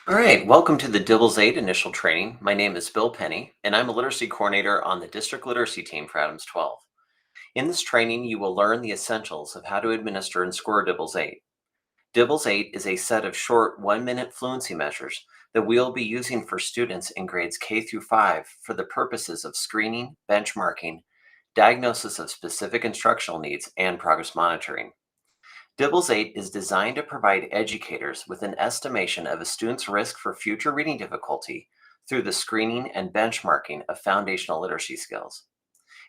All right, welcome to the DIBELS 8 initial training. My name is Bill Penny, and I'm a literacy coordinator on the district literacy team for Adams 12. In this training, you will learn the essentials of how to administer and score DIBELS 8. DIBELS 8 is a set of short 1-minute fluency measures that we'll be using for students in grades K through 5 for the purposes of screening, benchmarking, diagnosis of specific instructional needs, and progress monitoring. DIBELS 8 is designed to provide educators with an estimation of a student's risk for future reading difficulty through the screening and benchmarking of foundational literacy skills.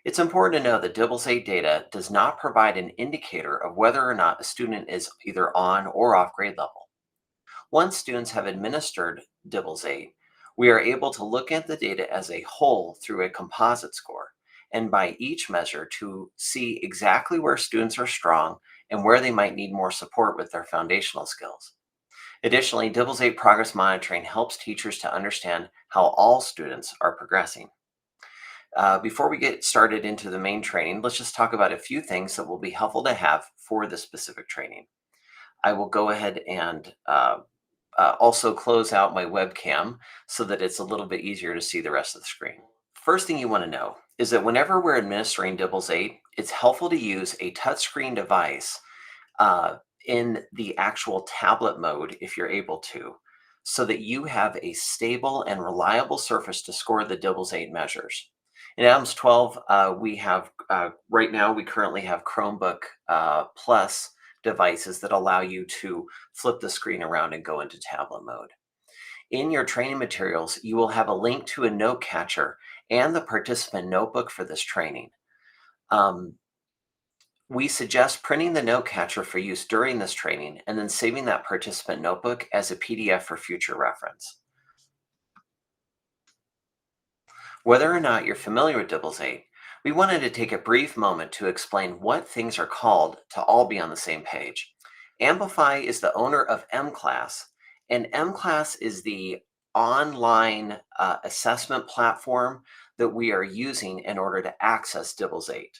It's important to know that DIBELS 8 data does not provide an indicator of whether or not a student is either on or off grade level. Once students have administered DIBELS 8, we are able to look at the data as a whole through a composite score and by each measure to see exactly where students are strong and where they might need more support with their foundational skills. Additionally, DIBELS 8 progress monitoring helps teachers to understand how all students are progressing. Before we get started into the main training, let's just talk about a few things that will be helpful to have for this specific training. I will go ahead and also close out my webcam so that it's a little bit easier to see the rest of the screen. First thing you want to know is that whenever we're administering DIBELS 8, it's helpful to use a touchscreen device in the actual tablet mode if you're able to, so that you have a stable and reliable surface to score the DIBELS 8 measures. In Adams 12, right now we currently have Chromebook Plus devices that allow you to flip the screen around and go into tablet mode. In your training materials, you will have a link to a note catcher and the participant notebook for this training. We suggest printing the note catcher for use during this training and then saving that participant notebook as a PDF for future reference. Whether or not you're familiar with DIBELS 8, we wanted to take a brief moment to explain what things are called to all be on the same page. Amplify is the owner of mCLASS, and mCLASS is the online assessment platform that we are using in order to access DIBELS 8.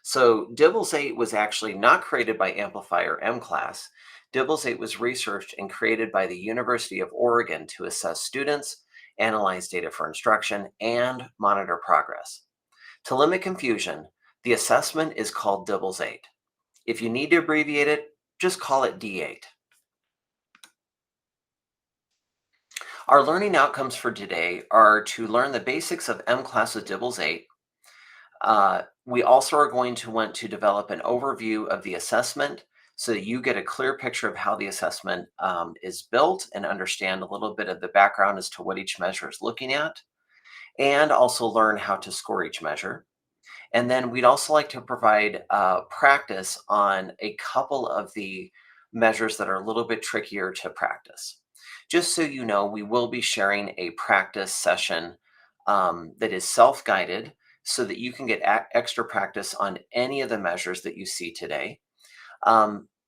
So DIBELS 8 was actually not created by Amplify or mCLASS. DIBELS 8 was researched and created by the University of Oregon to assess students, analyze data for instruction, and monitor progress. To limit confusion, the assessment is called DIBELS 8. If you need to abbreviate it, just call it D8. Our learning outcomes for today are to learn the basics of mCLASS with DIBELS 8. We also are going to want to develop an overview of the assessment so that you get a clear picture of how the assessment is built and understand a little bit of the background as to what each measure is looking at, and also learn how to score each measure. And then we'd also like to provide practice on a couple of the measures that are a little bit trickier to practice. Just so you know, we will be sharing a practice session that is self-guided so that you can get extra practice on any of the measures that you see today.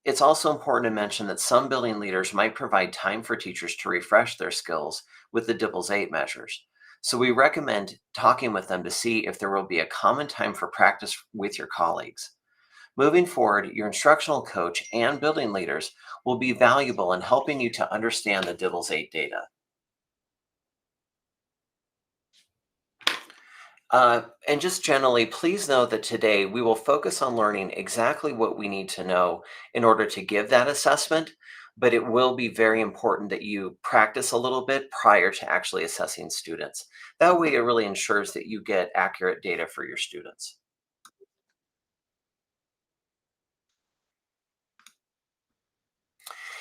It's also important to mention that some building leaders might provide time for teachers to refresh their skills with the DIBELS 8 measures. So we recommend talking with them to see if there will be a common time for practice with your colleagues. Moving forward, your instructional coach and building leaders will be valuable in helping you to understand the DIBELS 8 data. And just generally, please know that today we will focus on learning exactly what we need to know in order to give that assessment, but it will be very important that you practice a little bit prior to actually assessing students. That way it really ensures that you get accurate data for your students.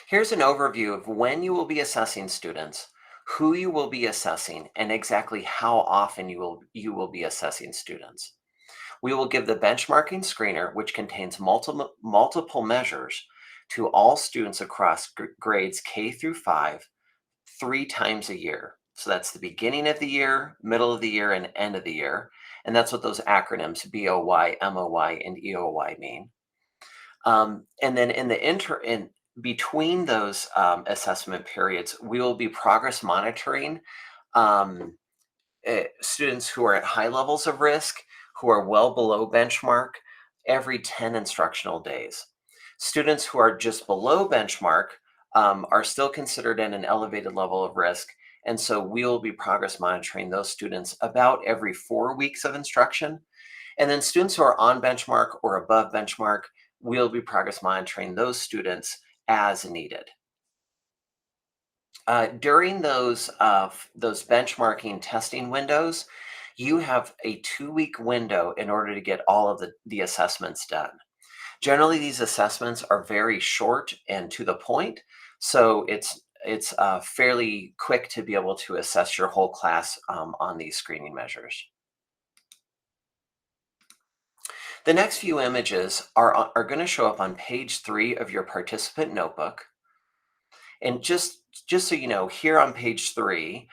Here's an overview of when you will be assessing students, who you will be assessing, and exactly how often you will be assessing students. We will give the benchmarking screener, which contains multiple measures, to all students across grades K through 5 3 times a year. So that's the beginning of the year, middle of the year, and end of the year. And that's what those acronyms BOY, MOY, and EOY mean. And then in between those assessment periods, we will be progress monitoring um, students who are at high levels of risk, who are well below benchmark, every 10 instructional days. Students who are just below benchmark are still considered at an elevated level of risk. And so we'll be progress monitoring those students about every 4 weeks of instruction. And then students who are on benchmark or above benchmark, we'll be progress monitoring those students as needed. During those benchmarking testing windows, you have a 2-week window in order to get all of the assessments done. Generally, these assessments are very short and to the point, so it's fairly quick to be able to assess your whole class on these screening measures. The next few images are going to show up on page 3 of your participant notebook. And just so you know, here on page 3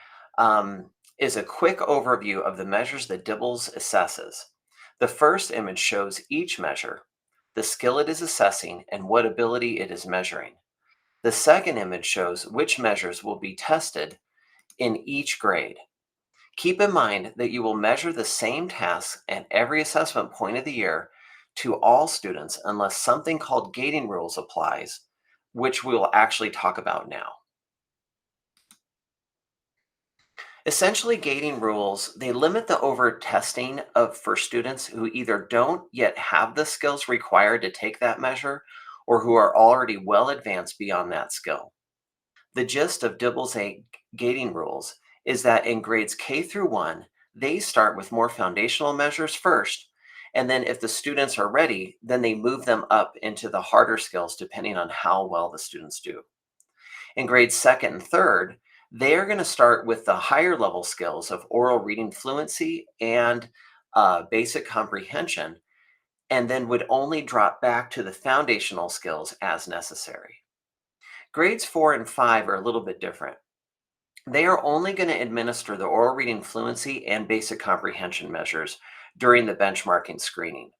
is a quick overview of the measures that DIBELS assesses. The first image shows each measure, the skill it is assessing, and what ability it is measuring. The second image shows which measures will be tested in each grade. Keep in mind that you will measure the same tasks at every assessment point of the year to all students unless something called gating rules applies, which we will actually talk about now. Essentially, gating rules, they limit the over testing for students who either don't yet have the skills required to take that measure or who are already well advanced beyond that skill. The gist of DIBELS 8 gating rules is that in grades K through 1, they start with more foundational measures first, and then if the students are ready, then they move them up into the harder skills depending on how well the students do. In grades 2nd and 3rd, they are going to start with the higher level skills of oral reading fluency and basic comprehension, and then would only drop back to the foundational skills as necessary. Grades 4 and 5 are a little bit different. They are only going to administer the oral reading fluency and basic comprehension measures during the benchmarking screening.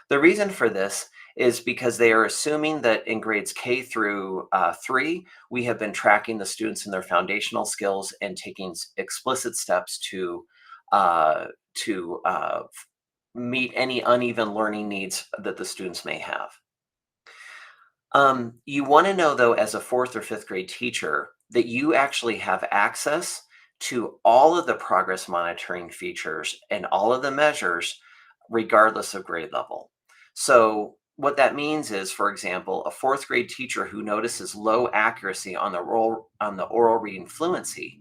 The reason for this is because they are assuming that in grades K through 3, we have been tracking the students in their foundational skills and taking explicit steps uh, to meet any uneven learning needs that the students may have. You want to know, though, as a 4th or 5th grade teacher, that you actually have access to all of the progress monitoring features and all of the measures, regardless of grade level. So what that means is, for example, a 4th grade teacher who notices low accuracy on the oral reading fluency,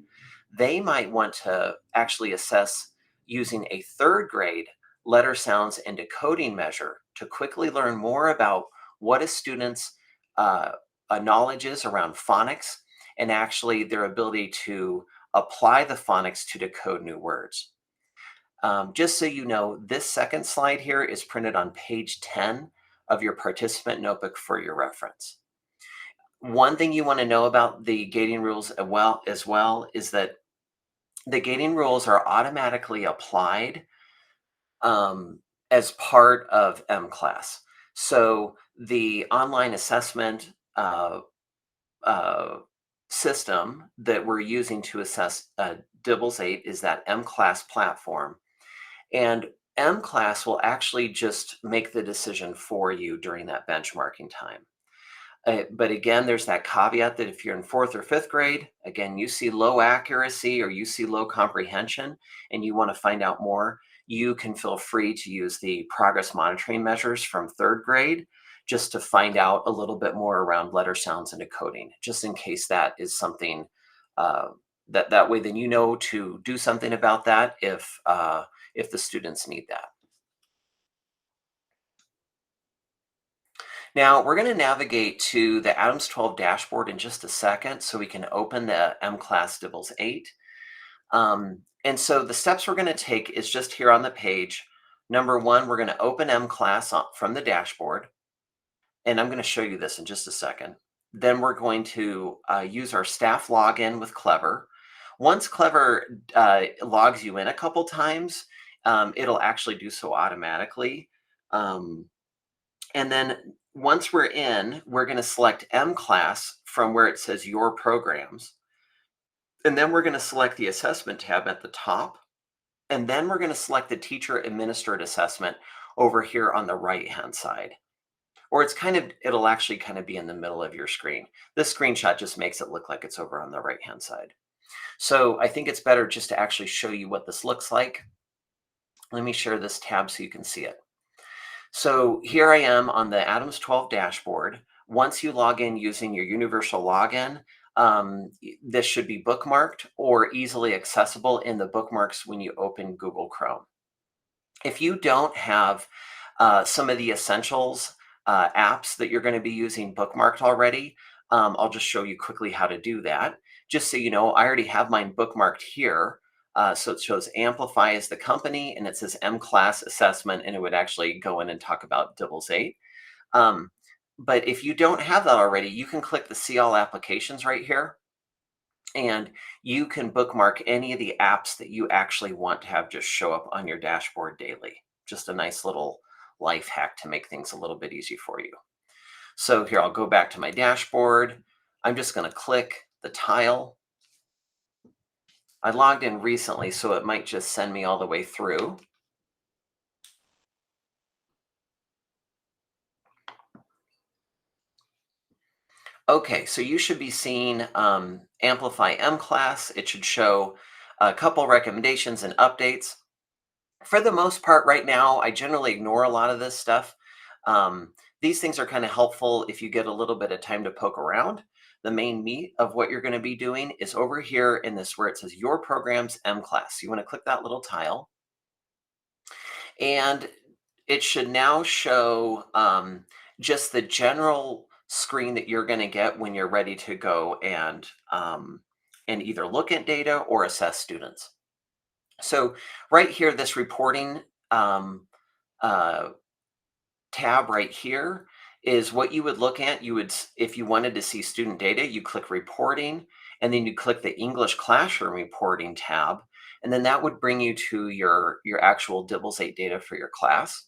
they might want to actually assess using a 3rd grade letter sounds and decoding measure to quickly learn more about what a student's uh, knowledge is around phonics and actually their ability to apply the phonics to decode new words. Just so you know, this second slide here is printed on page 10 of your participant notebook for your reference. One thing you want to know about the gating rules as well is that the gating rules are automatically applied as part of mCLASS. So the online assessment uh, system that we're using to assess DIBELS 8 is that mCLASS platform. And mCLASS will actually just make the decision for you during that benchmarking time. But again, there's that caveat that if you're in 4th or 5th grade, again, you see low accuracy or you see low comprehension and you want to find out more, you can feel free to use the progress monitoring measures from 3rd grade just to find out a little bit more around letter sounds and decoding, just in case that is something that way, then you know to do something about that if the students need that. Now we're going to navigate to the Adams 12 dashboard in just a second so we can open the mCLASS DIBELS 8. And so the steps we're going to take is just here on the page. Number 1, we're going to open mCLASS from the dashboard. And I'm going to show you this in just a second. Then we're going to use our staff login with Clever. Once Clever logs you in a couple times, it'll actually do so automatically. And then once we're in, we're going to select mCLASS from where it says Your Programs. And then we're going to select the Assessment tab at the top. And then we're going to select the Teacher Administered Assessment over here on the right-hand side. or it'll actually kind of be in the middle of your screen. This screenshot just makes it look like it's over on the right-hand side. So I think it's better just to actually show you what this looks like. Let me share this tab so you can see it. So here I am on the Adams 12 dashboard. Once you log in using your universal login, this should be bookmarked or easily accessible in the bookmarks when you open Google Chrome. If you don't have some of the essentials apps that you're going to be using bookmarked already, I'll just show you quickly how to do that. Just so you know, I already have mine bookmarked here. So it shows Amplify as the company, and it says mCLASS assessment, and it would actually go in and talk about DIBELS 8. But if you don't have that already, you can click the See All Applications right here, and you can bookmark any of the apps that you actually want to have just show up on your dashboard daily. Just a nice little life hack to make things a little bit easy for you. So here, I'll go back to my dashboard. I'm just going to click the tile. I logged in recently, so it might just send me all the way through. Okay, so you should be seeing Amplify mCLASS. It should show a couple recommendations and updates. For the most part right now, I generally ignore a lot of this stuff. These things are kind of helpful if you get a little bit of time to poke around. The main meat of what you're going to be doing is over here in this where it says Your Programs mCLASS. You want to click that little tile. And it should now show just the general screen that you're going to get when you're ready to go and either look at data or assess students. So right here, this reporting tab right here is what you would look at. If you wanted to see student data, you click reporting, and then you click the English classroom reporting tab, and then that would bring you to your actual DIBELS 8 data for your class.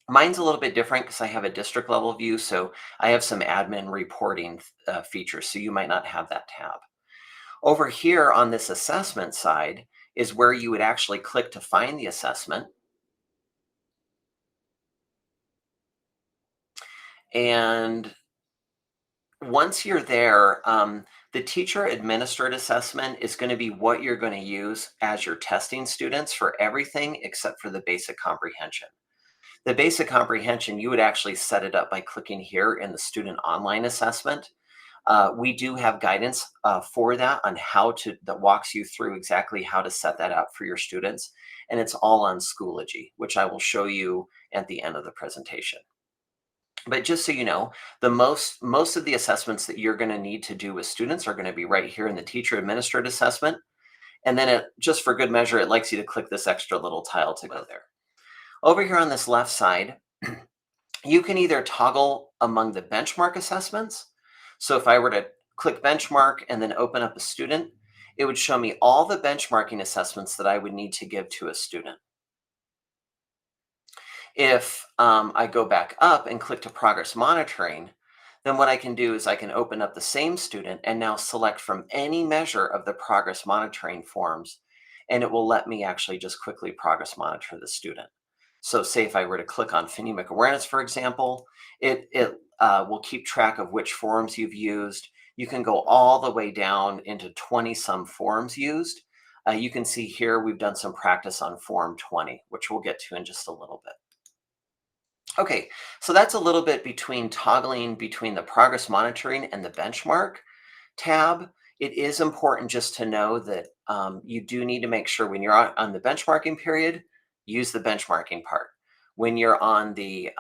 Mine's a little bit different because I have a district level view, so I have some admin reporting features, so you might not have that tab. Over here on this assessment side is where you would actually click to find the assessment. And once you're there, the teacher administered assessment is going to be what you're going to use as your testing students for everything except for the basic comprehension. The basic comprehension, you would actually set it up by clicking here in the student online assessment. We do have guidance for that on that walks you through exactly how to set that up for your students. And it's all on Schoology, which I will show you at the end of the presentation. But just so you know, most of the assessments that you're going to need to do with students are going to be right here in the teacher administered assessment. And then just for good measure, it likes you to click this extra little tile to go there. Over here on this left side, you can either toggle among the benchmark assessments. So if I were to click benchmark and then open up a student, it would show me all the benchmarking assessments that I would need to give to a student. If I go back up and click to progress monitoring, then what I can do is I can open up the same student and now select from any measure of the progress monitoring forms, and it will let me actually just quickly progress monitor the student. So say if I were to click on phonemic awareness, for example, it will keep track of which forms you've used. You can go all the way down into 20 some forms used. You can see here we've done some practice on form 20, which we'll get to in just a little bit. Okay, so that's a little bit between toggling between the progress monitoring and the benchmark tab. It is important just to know that you do need to make sure when you're on the benchmarking period, use the benchmarking part. When you're on the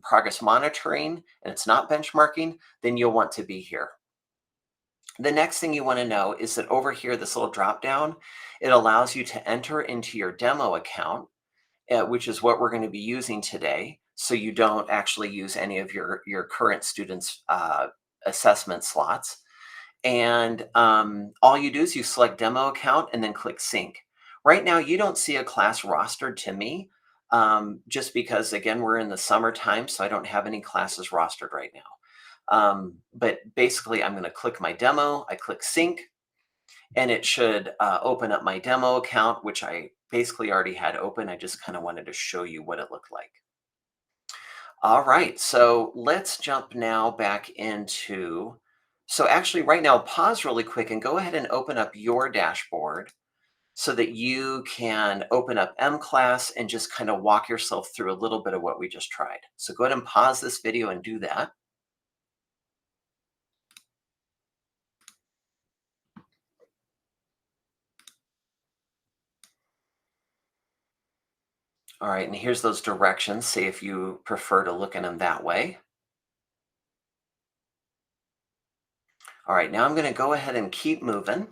progress monitoring and it's not benchmarking, then you'll want to be here. The next thing you want to know is that over here, this little drop down, it allows you to enter into your demo account, which is what we're going to be using today. So you don't actually use any of your current students' assessment slots. And all you do is you select demo account and then click sync. Right now, you don't see a class rostered to me just because, again, we're in the summertime, so I don't have any classes rostered right now. But basically, I'm going to click my demo, I click sync, and it should open up my demo account, which I basically already had open. I just kind of wanted to show you what it looked like. All right, so let's jump now back into. So actually, right now, pause really quick and go ahead and open up your dashboard so that you can open up mCLASS and just kind of walk yourself through a little bit of what we just tried. So go ahead and pause this video and do that. All right, and here's those directions. See if you prefer to look in them that way. All right, now I'm going to go ahead and keep moving.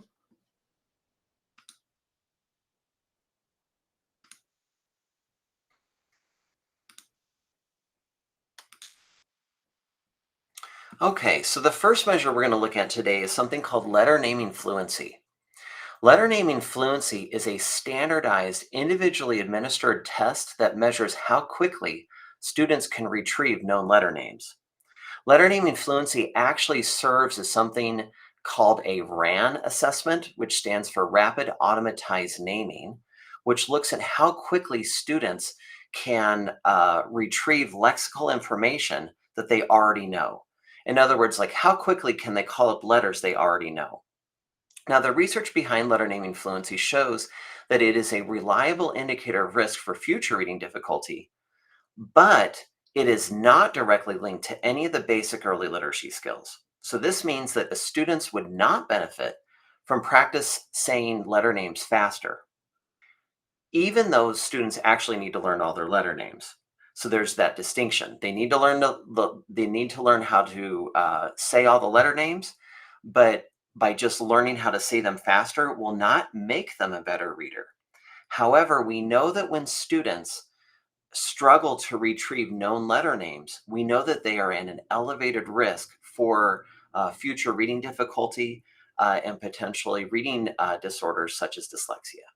Okay, so the first measure we're going to look at today is something called letter naming fluency. Letter naming fluency is a standardized, individually administered test that measures how quickly students can retrieve known letter names. Letter naming fluency actually serves as something called a RAN assessment, which stands for Rapid Automatized Naming, which looks at how quickly students can retrieve lexical information that they already know. In other words, like how quickly can they call up letters they already know? Now, the research behind letter naming fluency shows that it is a reliable indicator of risk for future reading difficulty, but it is not directly linked to any of the basic early literacy skills. So this means that the students would not benefit from practice saying letter names faster, even though students actually need to learn all their letter names. So there's that distinction. They need to learn they need to learn how to say all the letter names, but by just learning how to say them faster will not make them a better reader. However, we know that when students struggle to retrieve known letter names, we know that they are in an elevated risk for future reading difficulty and potentially reading disorders such as dyslexia.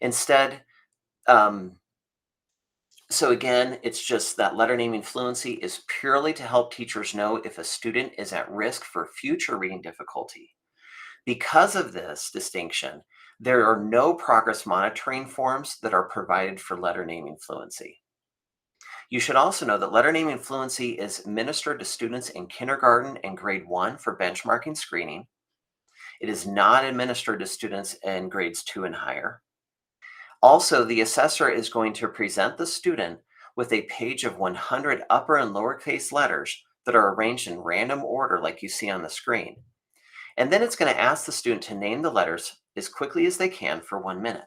Instead, um, so again, it's just that letter naming fluency is purely to help teachers know if a student is at risk for future reading difficulty. Because of this distinction, there are no progress monitoring forms that are provided for letter naming fluency. You should also know that letter naming fluency is administered to students in kindergarten and grade 1 for benchmarking screening. It is not administered to students in grades 2 and higher. Also, the assessor is going to present the student with a page of 100 upper and lowercase letters that are arranged in random order like you see on the screen. And then it's going to ask the student to name the letters as quickly as they can for 1 minute.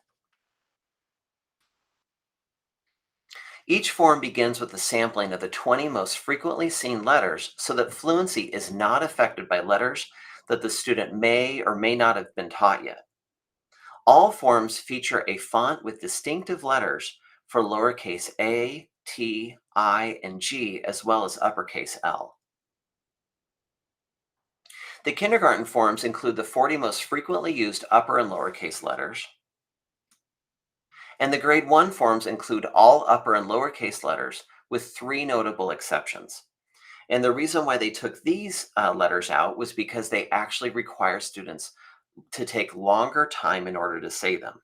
Each form begins with a sampling of the 20 most frequently seen letters so that fluency is not affected by letters that the student may or may not have been taught yet. All forms feature a font with distinctive letters for lowercase a, t, I, and g, as well as uppercase L. The kindergarten forms include the 40 most frequently used upper and lowercase letters, and the grade 1 forms include all upper and lowercase letters with 3 notable exceptions. And the reason why they took these letters out was because they actually require students to take longer time in order to say them.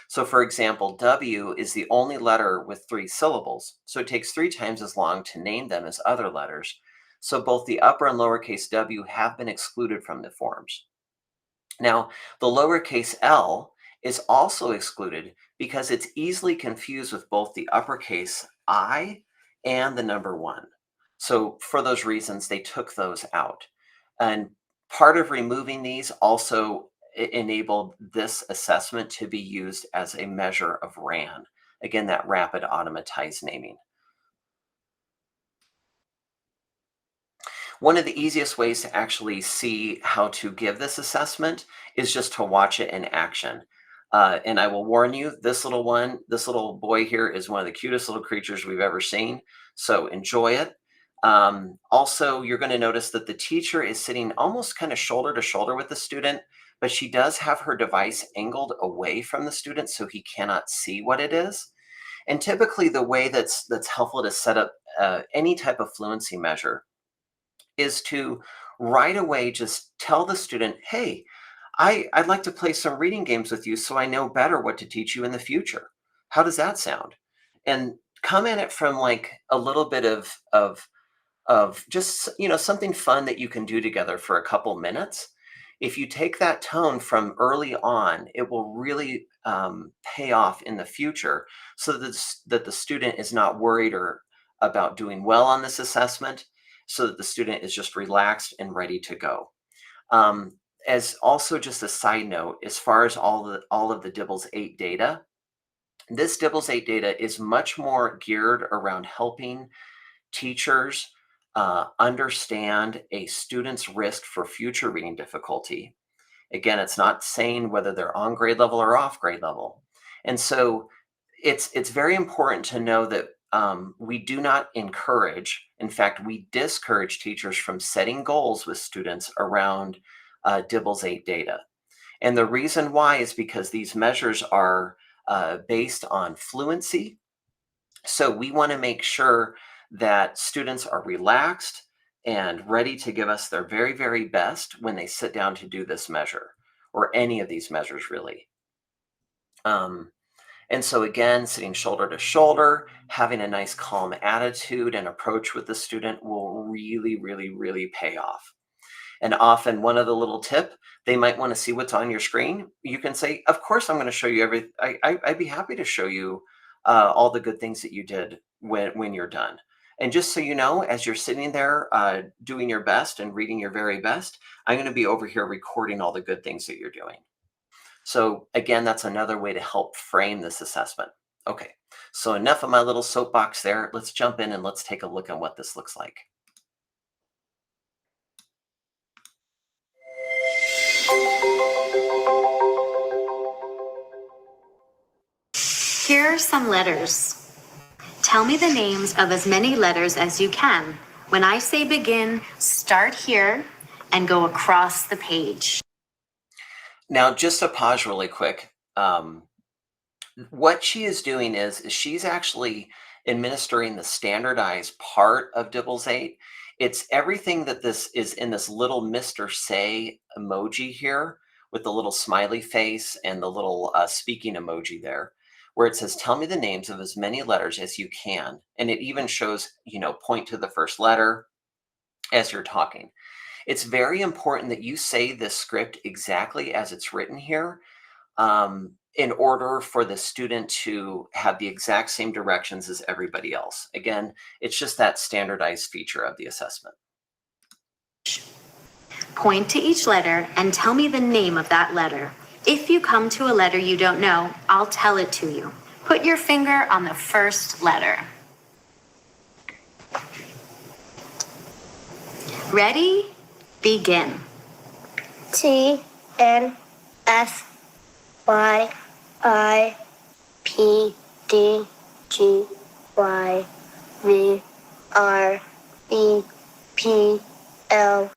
So, for example, W is the only letter with 3 syllables, so it takes 3 times as long to name them as other letters. So, both the upper and lowercase w have been excluded from the forms. Now, the lowercase l is also excluded because it's easily confused with both the uppercase I and the number 1. So, for those reasons, they took those out. And part of removing these also enabled this assessment to be used as a measure of RAN. Again, that rapid automatized naming. One of the easiest ways to actually see how to give this assessment is just to watch it in action. And I will warn you, this little boy here is one of the cutest little creatures we've ever seen. So enjoy it. Also, you're going to notice that the teacher is sitting almost kind of shoulder to shoulder with the student, but she does have her device angled away from the student so he cannot see what it is. And typically, the way that's helpful to set up any type of fluency measure is to right away just tell the student, hey, I'd like to play some reading games with you so I know better what to teach you in the future. How does that sound? And come at it from like a little bit of just, something fun that you can do together for a couple minutes. If you take that tone from early on, it will really pay off in the future, so that that the student is not worried or about doing well on this assessment, so that the student is just relaxed and ready to go. Um, as also just a side note, as far as all of the DIBELS 8 data, this DIBELS 8 data is much more geared around helping teachers understand a student's risk for future reading difficulty. Again, it's not saying whether they're on grade level or off grade level. And so it's very important to know that we do not encourage, in fact, we discourage teachers from setting goals with students around DIBELS 8 data. And the reason why is because these measures are based on fluency. So we want to make sure that students are relaxed and ready to give us their very, very best when they sit down to do this measure, or any of these measures really. And so again, sitting shoulder to shoulder, having a nice calm attitude and approach with the student will really, really, really pay off. And often one of the little tip, they might want to see what's on your screen. You can say, of course, I'm going to show you I'd be happy to show you all the good things that you did when you're done. And just so you know, as you're sitting there doing your best and reading your very best, I'm going to be over here recording all the good things that you're doing. So again, that's another way to help frame this assessment. Okay, so enough of my little soapbox there. Let's jump in and let's take a look at what this looks like. Here are some letters. Tell me the names of as many letters as you can. When I say begin, start here and go across the page. Now, just to pause really quick, what she is doing is she's actually administering the standardized part of DIBELS 8. It's everything that this is in this little Mr. Say emoji here with the little smiley face and the little speaking emoji there, where it says, tell me the names of as many letters as you can. And it even shows, point to the first letter as you're talking. It's very important that you say this script exactly as it's written here, in order for the student to have the exact same directions as everybody else. Again, it's just that standardized feature of the assessment. Point to each letter and tell me the name of that letter. If you come to a letter you don't know, I'll tell it to you. Put your finger on the first letter. Ready? Begin. T N F Y I P D G Y V R E P L.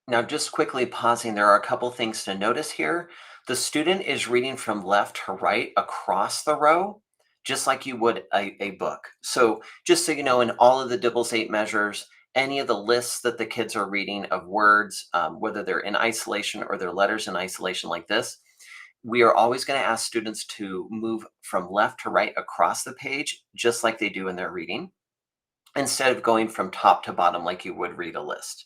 Now, just quickly pausing, there are a couple things to notice here. The student is reading from left to right across the row, just like you would a book. So just so you know, in all of the DIBELS 8 measures, any of the lists that the kids are reading of words, whether they're in isolation or their letters in isolation like this, we are always going to ask students to move from left to right across the page, just like they do in their reading, instead of going from top to bottom like you would read a list.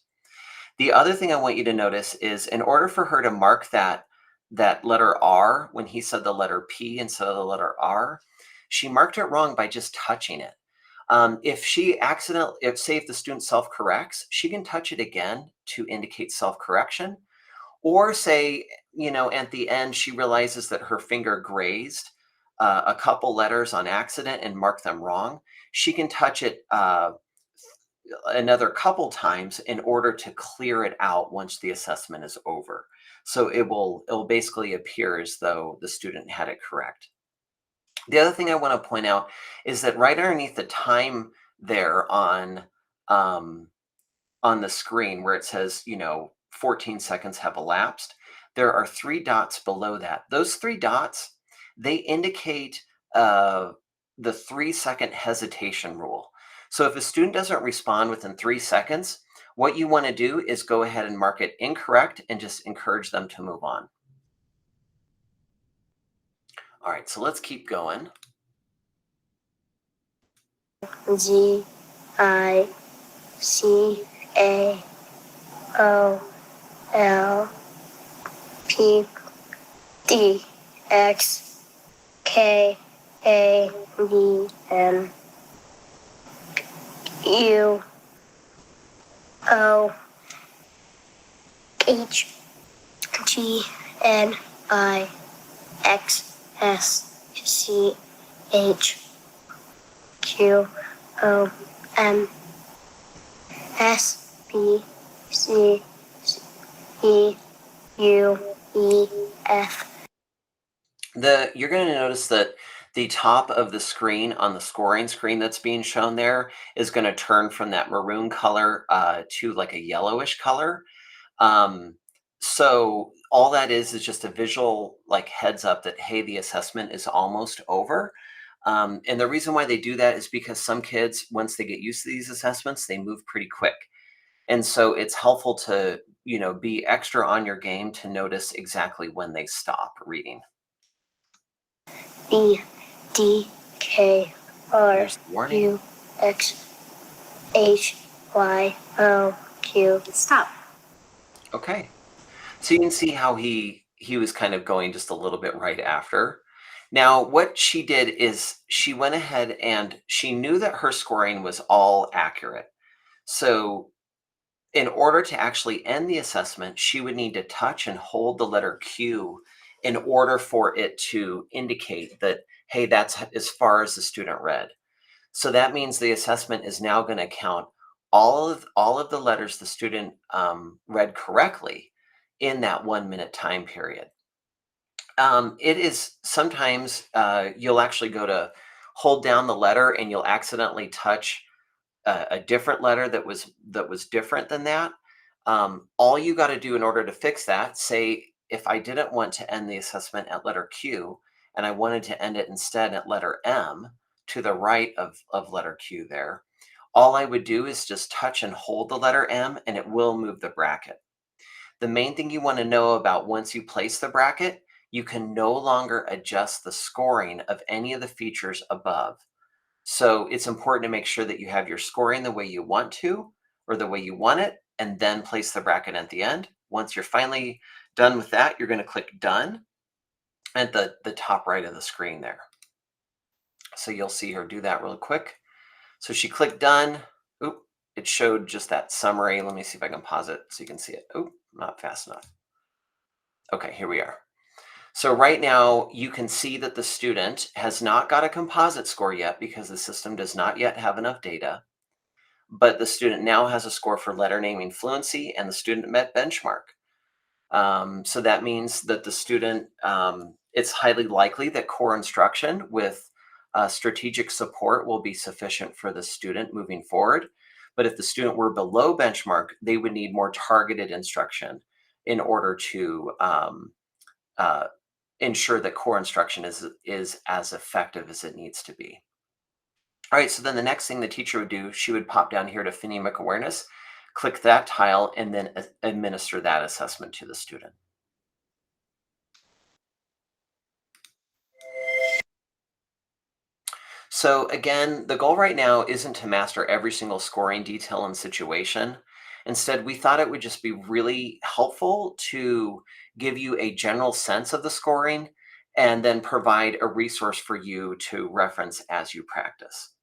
The other thing I want you to notice is, in order for her to mark that letter R when he said the letter P instead of the letter R, she marked it wrong by just touching it. If she say if the student self-corrects, she can touch it again to indicate self-correction. Or say, at the end, she realizes that her finger grazed a couple letters on accident and mark them wrong. She can touch it another couple times in order to clear it out once the assessment is over. So it will basically appear as though the student had it correct. The other thing I want to point out is that right underneath the time there on the screen where it says, 14 seconds have elapsed, there are 3 dots below that. Those 3 dots, they indicate the 3-second hesitation rule. So if a student doesn't respond within 3 seconds, what you want to do is go ahead and mark it incorrect and just encourage them to move on. All right, so let's keep going. Z I C A O L P D X K A V N U O H G N I X S C H Q O M S B C E U E F. You're going to notice that the top of the screen on the scoring screen that's being shown there is going to turn from that maroon color to like a yellowish color. So all that is just a visual like heads up that, hey, the assessment is almost over. And the reason why they do that is because some kids, once they get used to these assessments, they move pretty quick. And so it's helpful to, be extra on your game to notice exactly when they stop reading. B D K R There's the warning. U X H Y O Q. Stop. Okay. So you can see how he was kind of going just a little bit right after. Now, what she did is she went ahead and she knew that her scoring was all accurate. So in order to actually end the assessment, she would need to touch and hold the letter Q in order for it to indicate that, hey, that's as far as the student read. So that means the assessment is now going to count all of the letters the student read correctly in that 1 minute time period. It is sometimes you'll actually go to hold down the letter and you'll accidentally touch a different letter that was different than that. All you got to do in order to fix that, say if I didn't want to end the assessment at letter Q and I wanted to end it instead at letter M to the right of letter Q there, all I would do is just touch and hold the letter M and it will move the bracket. The main thing you want to know about once you place the bracket, you can no longer adjust the scoring of any of the features above. So it's important to make sure that you have your scoring the way you want to, or the way you want it, and then place the bracket at the end. Once you're finally done with that, you're going to click done at the top right of the screen there. So you'll see her do that real quick. So she clicked done. Oop, it showed just that summary. Let me see if I can pause it so you can see it. Oop, not fast enough. Okay, here we are. So right now you can see that the student has not got a composite score yet because the system does not yet have enough data, but the student now has a score for letter naming fluency and the student met benchmark. So that means that the student, it's highly likely that core instruction with strategic support will be sufficient for the student moving forward. But if the student were below benchmark, they would need more targeted instruction in order to ensure that core instruction is as effective as it needs to be. All right, so then the next thing the teacher would do, she would pop down here to phonemic awareness, click that tile, and then administer that assessment to the student. So again, the goal right now isn't to master every single scoring detail and situation. Instead, we thought it would just be really helpful to give you a general sense of the scoring and then provide a resource for you to reference as you practice.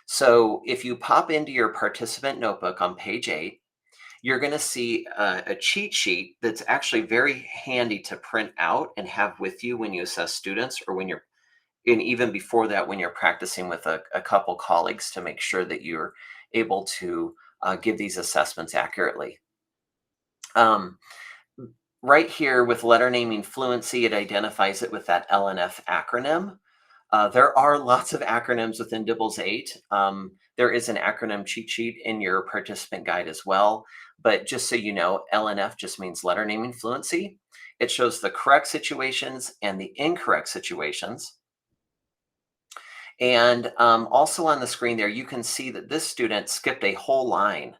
So if you pop into your participant notebook on page 8, you're going to see a cheat sheet that's actually very handy to print out and have with you when you assess students, or when you're, and even before that, when you're practicing with a couple colleagues to make sure that you're able to give these assessments accurately. Right here with letter naming fluency, it identifies it with that LNF acronym. There are lots of acronyms within DIBELS 8. There is an acronym cheat sheet in your participant guide as well. But just so you know, LNF just means letter naming fluency. It shows the correct situations and the incorrect situations. And also on the screen there, you can see that this student skipped a whole line,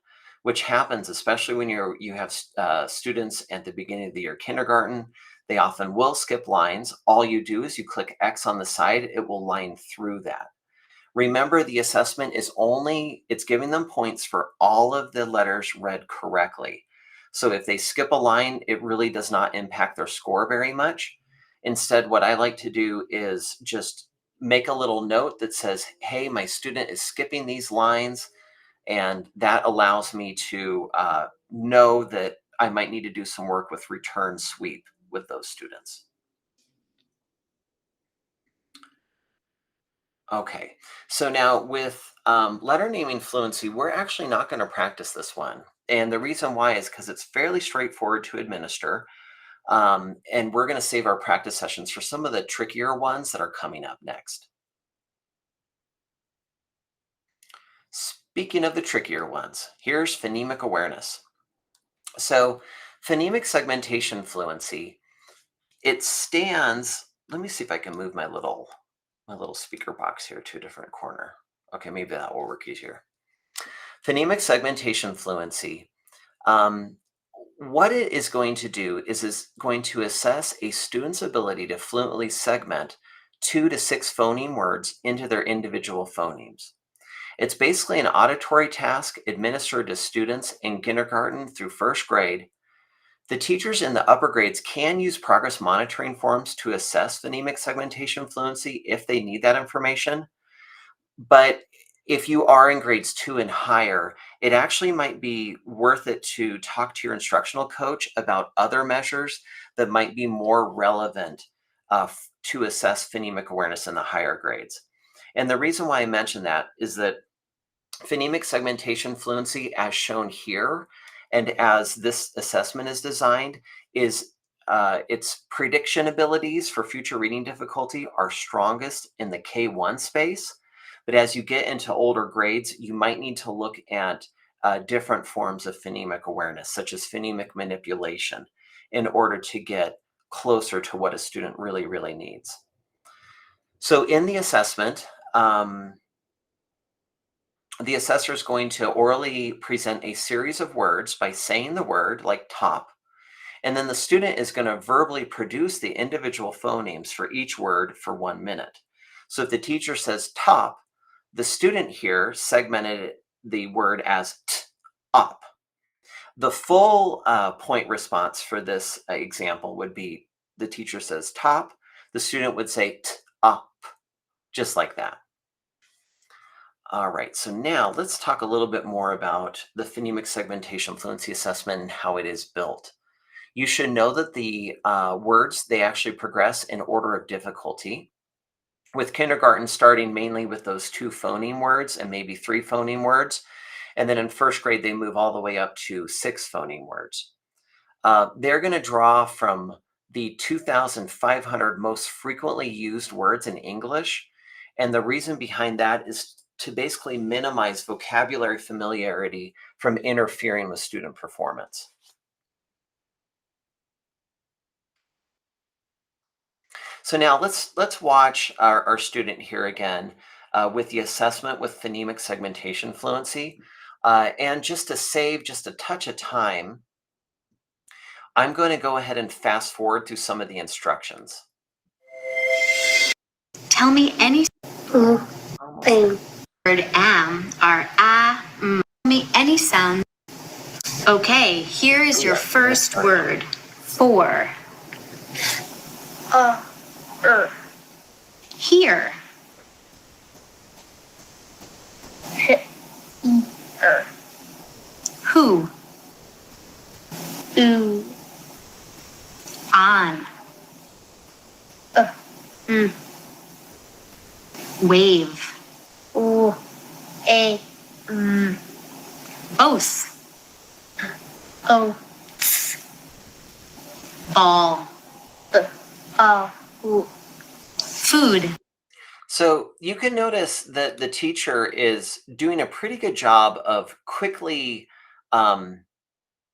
which happens especially when you have students at the beginning of the year kindergarten. They often will skip lines. All you do is you click X on the side, it will line through that. Remember, the assessment is it's giving them points for all of the letters read correctly. So if they skip a line, it really does not impact their score very much. Instead, what I like to do is just make a little note that says, hey, my student is skipping these lines. And that allows me to know that I might need to do some work with return sweep with those students. Okay, so now with letter naming fluency, we're actually not going to practice this one. And the reason why is because it's fairly straightforward to administer. And we're going to save our practice sessions for some of the trickier ones that are coming up next. Speaking of the trickier ones, here's phonemic awareness. So phonemic segmentation fluency, it stands, let me see if I can move my little speaker box here to a different corner. Okay, maybe that will work easier. Phonemic segmentation fluency, what it is going to do is going to assess a student's ability to fluently segment 2 to 6 phoneme words into their individual phonemes. It's basically an auditory task administered to students in kindergarten through first grade. The teachers in the upper grades can use progress monitoring forms to assess phonemic segmentation fluency if they need that information. But if you are in grades 2 and higher, it actually might be worth it to talk to your instructional coach about other measures that might be more relevant to assess phonemic awareness in the higher grades. And the reason why I mention that is that phonemic segmentation fluency, as shown here, and as this assessment is designed, is its prediction abilities for future reading difficulty are strongest in the K1 space. But as you get into older grades, you might need to look at different forms of phonemic awareness, such as phonemic manipulation, in order to get closer to what a student really, really needs. So in the assessment, the assessor is going to orally present a series of words by saying the word, like top, and then the student is going to verbally produce the individual phonemes for each word for 1 minute. So if the teacher says top, the student here segmented the word as t, up. The full point response for this example would be the teacher says top, the student would say t, up, just like that. All right, so now let's talk a little bit more about the phonemic segmentation fluency assessment and how it is built. You should know that the words, they actually progress in order of difficulty, with kindergarten starting mainly with those 2 phoneme words and maybe 3 phoneme words. And then in first grade, they move all the way up to 6 phoneme words. They're going to draw from the 2,500 most frequently used words in English. And the reason behind that is to basically minimize vocabulary familiarity from interfering with student performance. So now let's watch our student here again with the assessment with phonemic segmentation fluency. And just to save just a touch of time, I'm going to go ahead and fast forward through some of the instructions. Tell me any word am are Tell me any sound. Okay, here is your first word. 4. Here. Who. On. Wave. Both. Ball. Food. So you can notice that the teacher is doing a pretty good job of quickly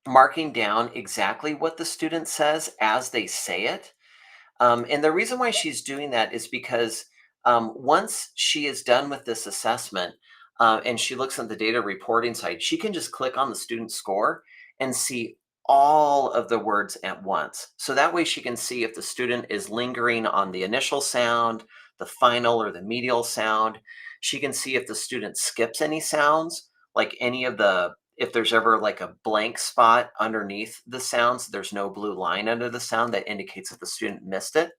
marking down exactly what the student says as they say it. And the reason why she's doing that is because once she is done with this assessment and she looks at the data reporting side, she can just click on the student score and see all of the words at once. So that way she can see if the student is lingering on the initial sound, the final or the medial sound. She can see if the student skips any sounds, like if there's ever like a blank spot underneath the sounds, there's no blue line under the sound that indicates that the student missed it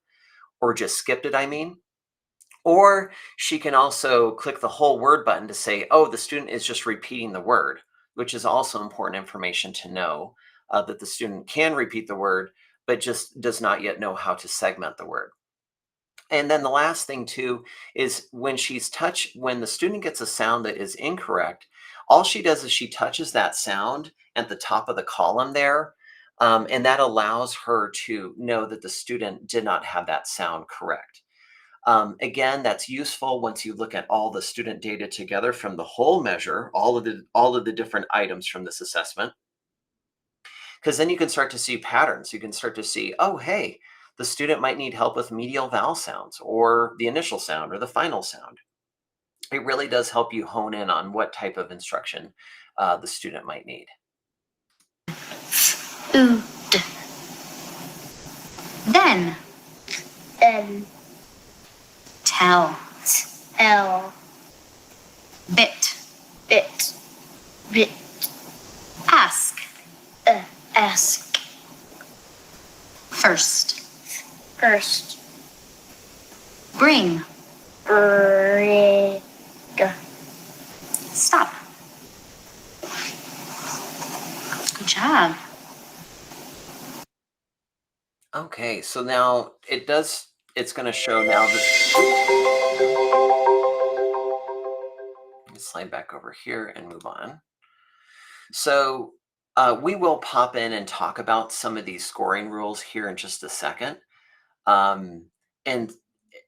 or just skipped it, I mean. Or she can also click the whole word button to say, oh, the student is just repeating the word, which is also important information to know, that the student can repeat the word, but just does not yet know how to segment the word. And then the last thing too is when the student gets a sound that is incorrect, all she does is she touches that sound at the top of the column there. And that allows her to know that the student did not have that sound correct. Again, that's useful once you look at all the student data together from the whole measure, all of the different items from this assessment, because then you can start to see patterns. You can start to see, oh, hey, the student might need help with medial vowel sounds or the initial sound or the final sound. It really does help you hone in on what type of instruction the student might need. Ood. Then. N Tell. L Bit. bit bit Ask. ask First. first Bring. bring Stop. Good job. Okay, so now it's going to show now that. Let me slide back over here and move on. So we will pop in and talk about some of these scoring rules here in just a second. And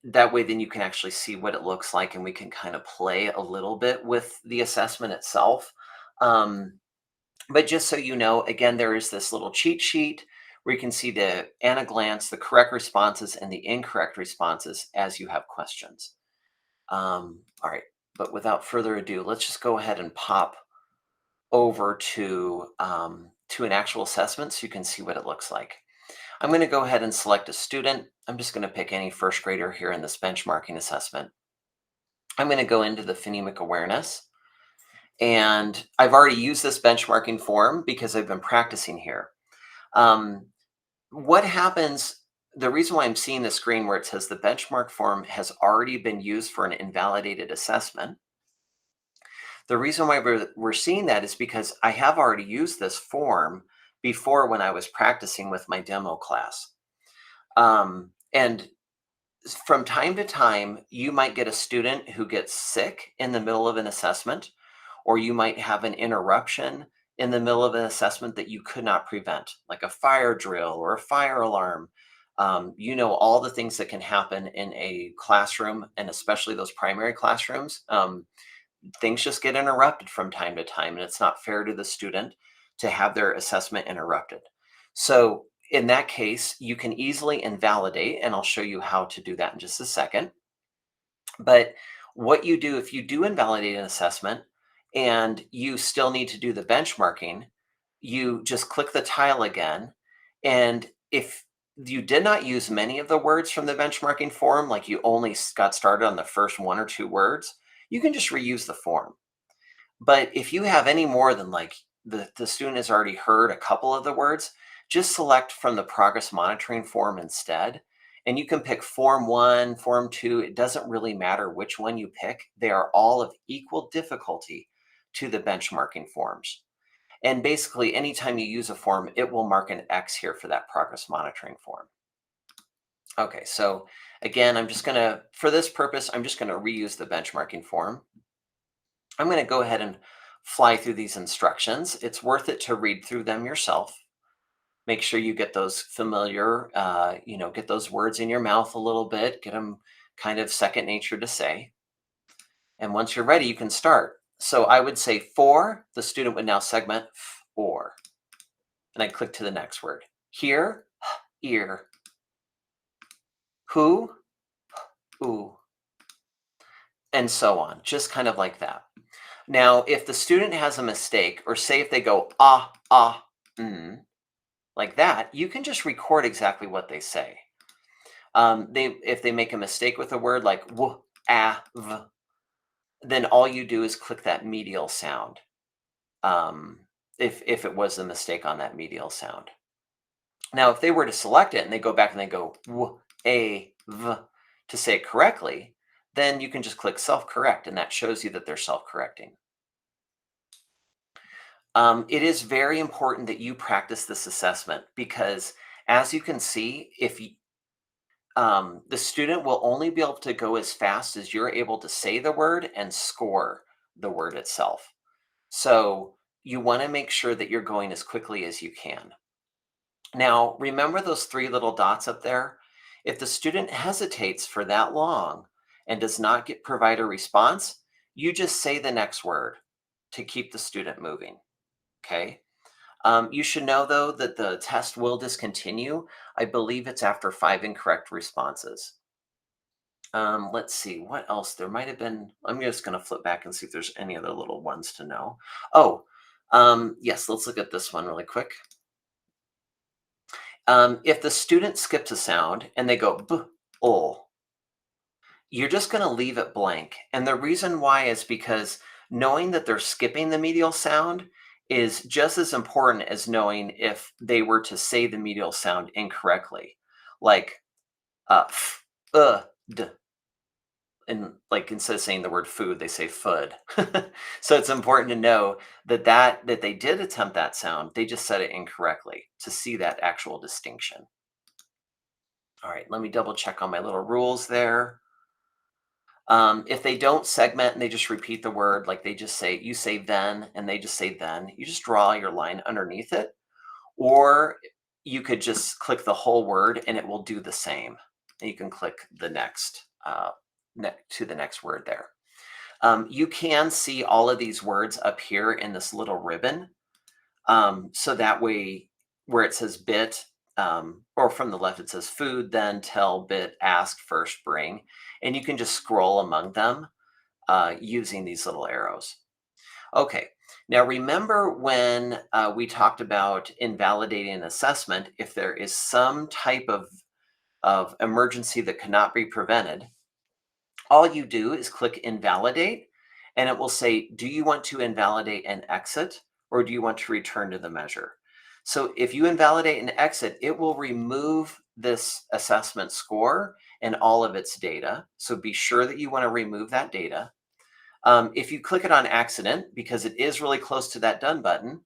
that way then you can actually see what it looks like and we can kind of play a little bit with the assessment itself. But just so you know, again, there is this little cheat sheet where you can see at a glance the correct responses and the incorrect responses as you have questions. All right, but without further ado, let's just go ahead and pop over to an actual assessment so you can see what it looks like. I'm going to go ahead and select a student. I'm just going to pick any first grader here in this benchmarking assessment. I'm going to go into the phonemic awareness. And I've already used this benchmarking form because I've been practicing here. What happens, the reason why I'm seeing the screen where it says the benchmark form has already been used for an invalidated assessment. The reason why we're seeing that is because I have already used this form before when I was practicing with my demo class. And from time to time, you might get a student who gets sick in the middle of an assessment, or you might have an interruption in the middle of an assessment that you could not prevent, like a fire drill or a fire alarm. You know, all the things that can happen in a classroom, and especially those primary classrooms. Things just get interrupted from time to time, and it's not fair to the student to have their assessment interrupted. So in that case, you can easily invalidate, and I'll show you how to do that in just a second. But what you do if you do invalidate an assessment and you still need to do the benchmarking, you just click the tile again. And if you did not use many of the words from the benchmarking form, like you only got started on the first 1 or 2 words, you can just reuse the form. But if you have any more than like the student has already heard a couple of the words, just select from the progress monitoring form instead. And you can pick form 1, form 2. It doesn't really matter which one you pick. They are all of equal difficulty to the benchmarking forms. And basically, anytime you use a form, it will mark an X here for that progress monitoring form. Okay, so again, for this purpose, I'm just gonna reuse the benchmarking form. I'm going to go ahead and fly through these instructions. It's worth it to read through them yourself. Make sure you get those familiar, get those words in your mouth a little bit, get them kind of second nature to say. And once you're ready, you can start. So I would say for, the student would now segment for. And I click to the next word. Here, ear. Who, ooh. And so on, just kind of like that. Now, if the student has a mistake, or say if they go like that, you can just record exactly what they say. If they make a mistake with a word like w, a, v, then all you do is click that medial sound. If it was a mistake on that medial sound. Now, if they were to select it and they go back and they go w, a, v to say it correctly, then you can just click self-correct, and that shows you that they're self-correcting. It is very important that you practice this assessment because, as you can see, if the student will only be able to go as fast as you're able to say the word and score the word itself. So you want to make sure that you're going as quickly as you can. Now, remember those three little dots up there? If the student hesitates for that long and does not provide a response, you just say the next word to keep the student moving, okay? You should know, though, that the test will discontinue. I believe it's after 5 incorrect responses. Let's see, what else? There might have been, I'm just going to flip back and see if there's any other little ones to know. Oh, yes, let's look at this one really quick. If the student skips a sound and they go b, ol, you're just going to leave it blank. And the reason why is because knowing that they're skipping the medial sound is just as important as knowing if they were to say the medial sound incorrectly, like f, d. And like instead of saying the word food, they say fud. So it's important to know that they did attempt that sound. They just said it incorrectly to see that actual distinction. All right, let me double check on my little rules there. If they don't segment and they just repeat the word, like they just say, you say then, and they just say then, you just draw your line underneath it. Or you could just click the whole word and it will do the same. And you can click the next, to the next word there. You can see all of these words up here in this little ribbon. So that way, where it says bit, or from the left, it says food, then, tell, bit, ask, first, bring. And you can just scroll among them using these little arrows. Okay, now remember when we talked about invalidating an assessment, if there is some type of emergency that cannot be prevented, all you do is click invalidate, and it will say, do you want to invalidate and exit, or do you want to return to the measure? So if you invalidate and exit, it will remove this assessment score and all of its data. So be sure that you want to remove that data. If you click it on accident, because it is really close to that done button,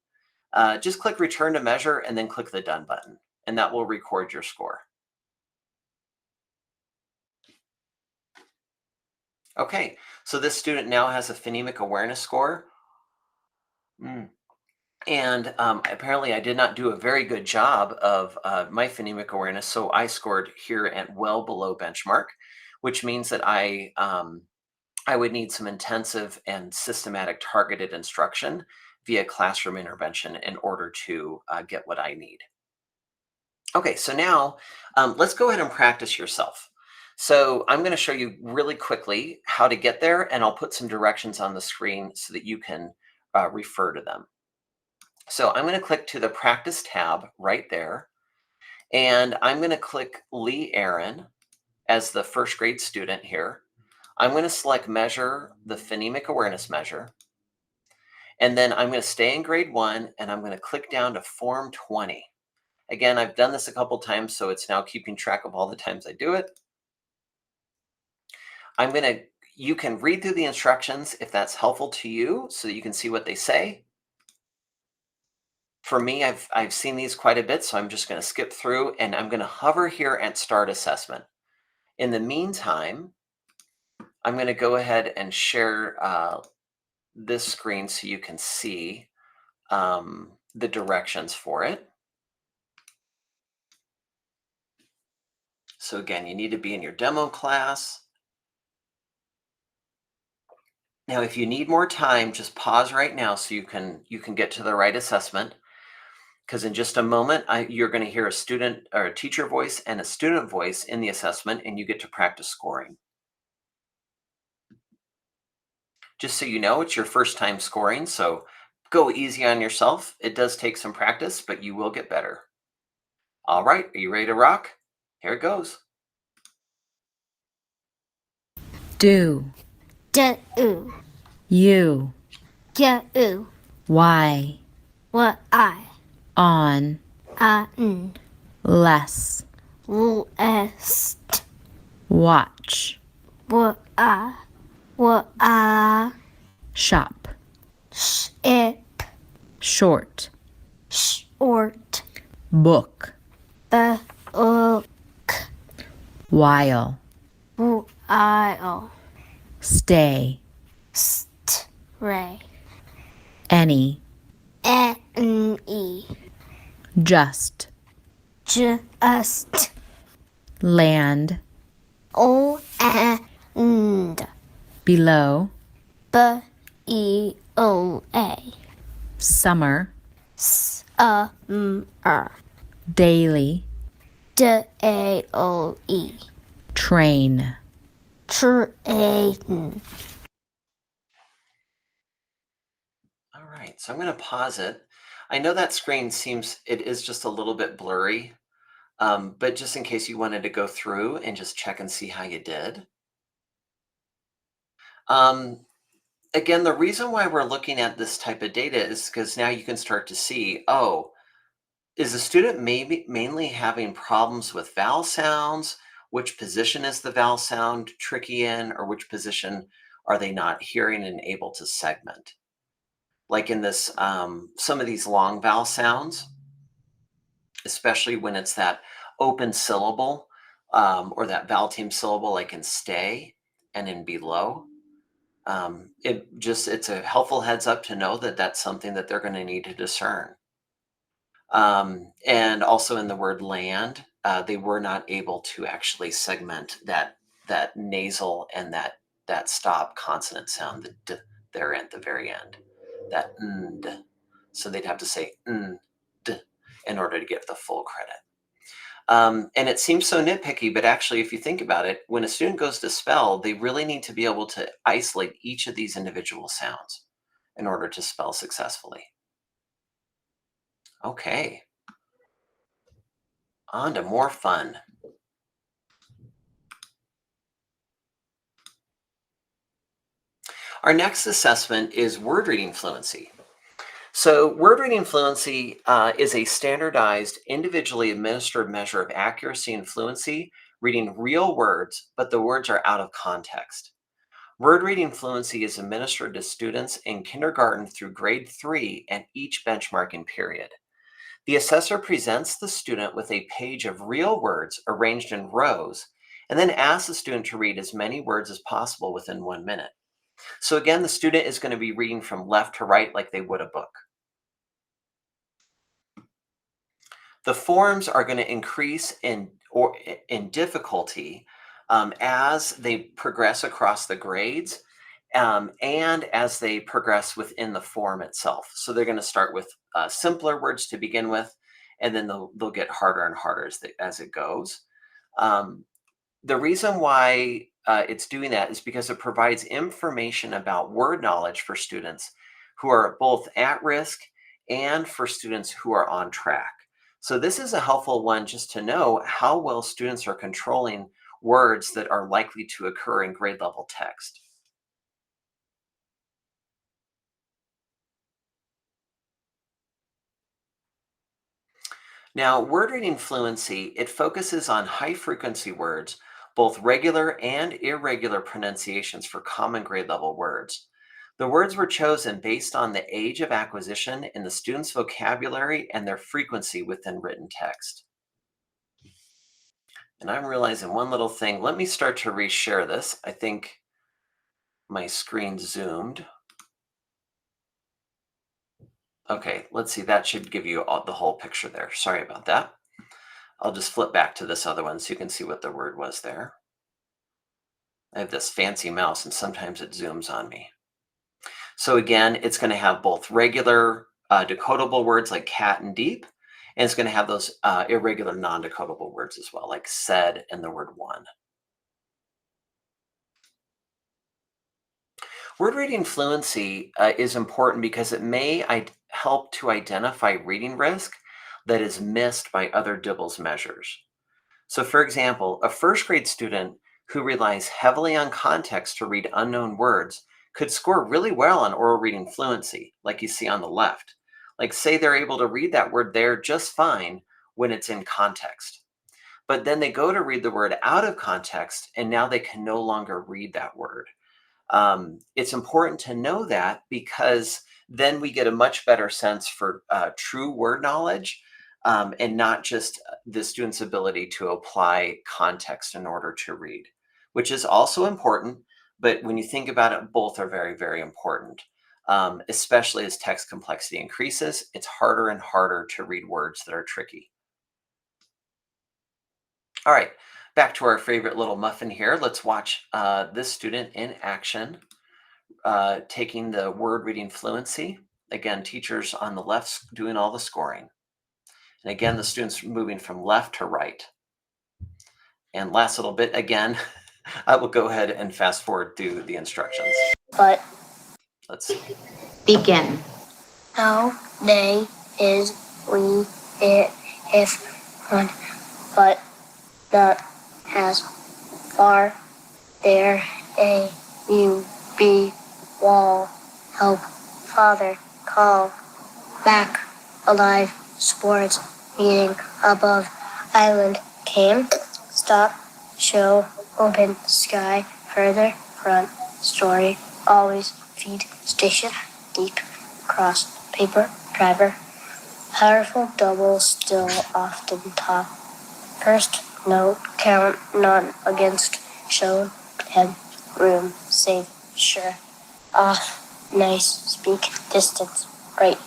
just click return to measure and then click the done button, and that will record your score. Okay, so this student now has a phonemic awareness score. And apparently I did not do a very good job of my phonemic awareness, so I scored here at well below benchmark, which means that I would need some intensive and systematic targeted instruction via classroom intervention in order to get what I need. Okay, so now let's go ahead and practice yourself. So I'm going to show you really quickly how to get there, and I'll put some directions on the screen so that you can refer to them. So I'm going to click to the practice tab right there, and I'm going to click Lee Aaron as the first grade student here. I'm going to select measure, the phonemic awareness measure, and then I'm going to stay in grade 1, and I'm going to click down to form 20. Again, I've done this a couple times, so it's now keeping track of all the times I do it. You can read through the instructions if that's helpful to you so that you can see what they say. For me, I've seen these quite a bit, so I'm just going to skip through, and I'm going to hover here at Start Assessment. In the meantime, I'm going to go ahead and share this screen so you can see the directions for it. So again, you need to be in your demo class. Now, if you need more time, just pause right now so you can get to the right assessment. Because in just a moment, you're going to hear a student or a teacher voice and a student voice in the assessment, and you get to practice scoring. Just so you know, it's your first time scoring, so go easy on yourself. It does take some practice, but you will get better. All right, are you ready to rock? Here it goes. do, do, you, you, why, what I, on, less, west, watch, what I, shop, ship, short, short, book, book, while, while, stay, stray, any, any, just, just, land, and, below, B-E-O-A, summer, summer, daily, D-A-O-E, train. train. All right, so I'm going to pause it. I know that screen it is just a little bit blurry, but just in case you wanted to go through and just check and see how you did. Again, the reason why we're looking at this type of data is because now you can start to see, oh, is the student mainly having problems with vowel sounds? Which position is the vowel sound tricky in, or which position are they not hearing and able to segment? Like in this, some of these long vowel sounds, especially when it's that open syllable or that vowel team syllable, like in stay and in below. It's a helpful heads up to know that that's something that they're going to need to discern. And also in the word land, they were not able to actually segment that nasal and that stop consonant sound, the d there at the very end, that nd. So they'd have to say nd in order to get the full credit. And it seems so nitpicky, but actually, if you think about it, when a student goes to spell, they really need to be able to isolate each of these individual sounds in order to spell successfully. Okay, on to more fun. Our next assessment is word reading fluency. So word reading fluency is a standardized, individually administered measure of accuracy and fluency, reading real words, but the words are out of context. Word reading fluency is administered to students in kindergarten through grade 3 and each benchmarking period. The assessor presents the student with a page of real words arranged in rows, and then asks the student to read as many words as possible within 1 minute. So again, the student is going to be reading from left to right like they would a book. The forms are going to increase in difficulty as they progress across the grades and as they progress within the form itself. So they're going to start with simpler words to begin with, and then they'll get harder and harder as it goes. The reason why it's doing that is because it provides information about word knowledge for students who are both at risk and for students who are on track. So this is a helpful one just to know how well students are controlling words that are likely to occur in grade level text. Now, word reading fluency, it focuses on high frequency words, both regular and irregular pronunciations for common grade level words. The words were chosen based on the age of acquisition in the student's vocabulary and their frequency within written text. And I'm realizing one little thing. Let me start to reshare this. I think my screen zoomed. Okay, let's see. That should give you the whole picture there. Sorry about that. I'll just flip back to this other one so you can see what the word was there. I have this fancy mouse and sometimes it zooms on me. So again, it's going to have both regular decodable words like cat and deep, and it's going to have those irregular non-decodable words as well, like said and the word one. Word reading fluency is important because it may help to identify reading risk that is missed by other DIBELS measures. So for example, a first grade student who relies heavily on context to read unknown words could score really well on oral reading fluency, like you see on the left. Like, say they're able to read that word there just fine when it's in context. But then they go to read the word out of context, and now they can no longer read that word. It's important to know that, because then we get a much better sense for true word knowledge, and not just the student's ability to apply context in order to read, which is also important. But when you think about it, both are very, very important. Especially as text complexity increases, it's harder and harder to read words that are tricky. All right, back to our favorite little muffin here. Let's watch this student in action, taking the word reading fluency. Again, teachers on the left doing all the scoring. And again, the students moving from left to right. And last little bit, again, I will go ahead and fast forward through the instructions. But Let's see. Begin. no, they, is, we, it, if, on, but, not, has, far, there, a, you, be, wall, help, father, call, back, alive, sports, meeting, above, island, came, stop, show, open, sky, further, front, story, always, feed, station, deep, cross, paper, driver, powerful, double, still, often, top, first, note, count, none, against, show, head, room, safe, sure, off, nice, speak, distance, right,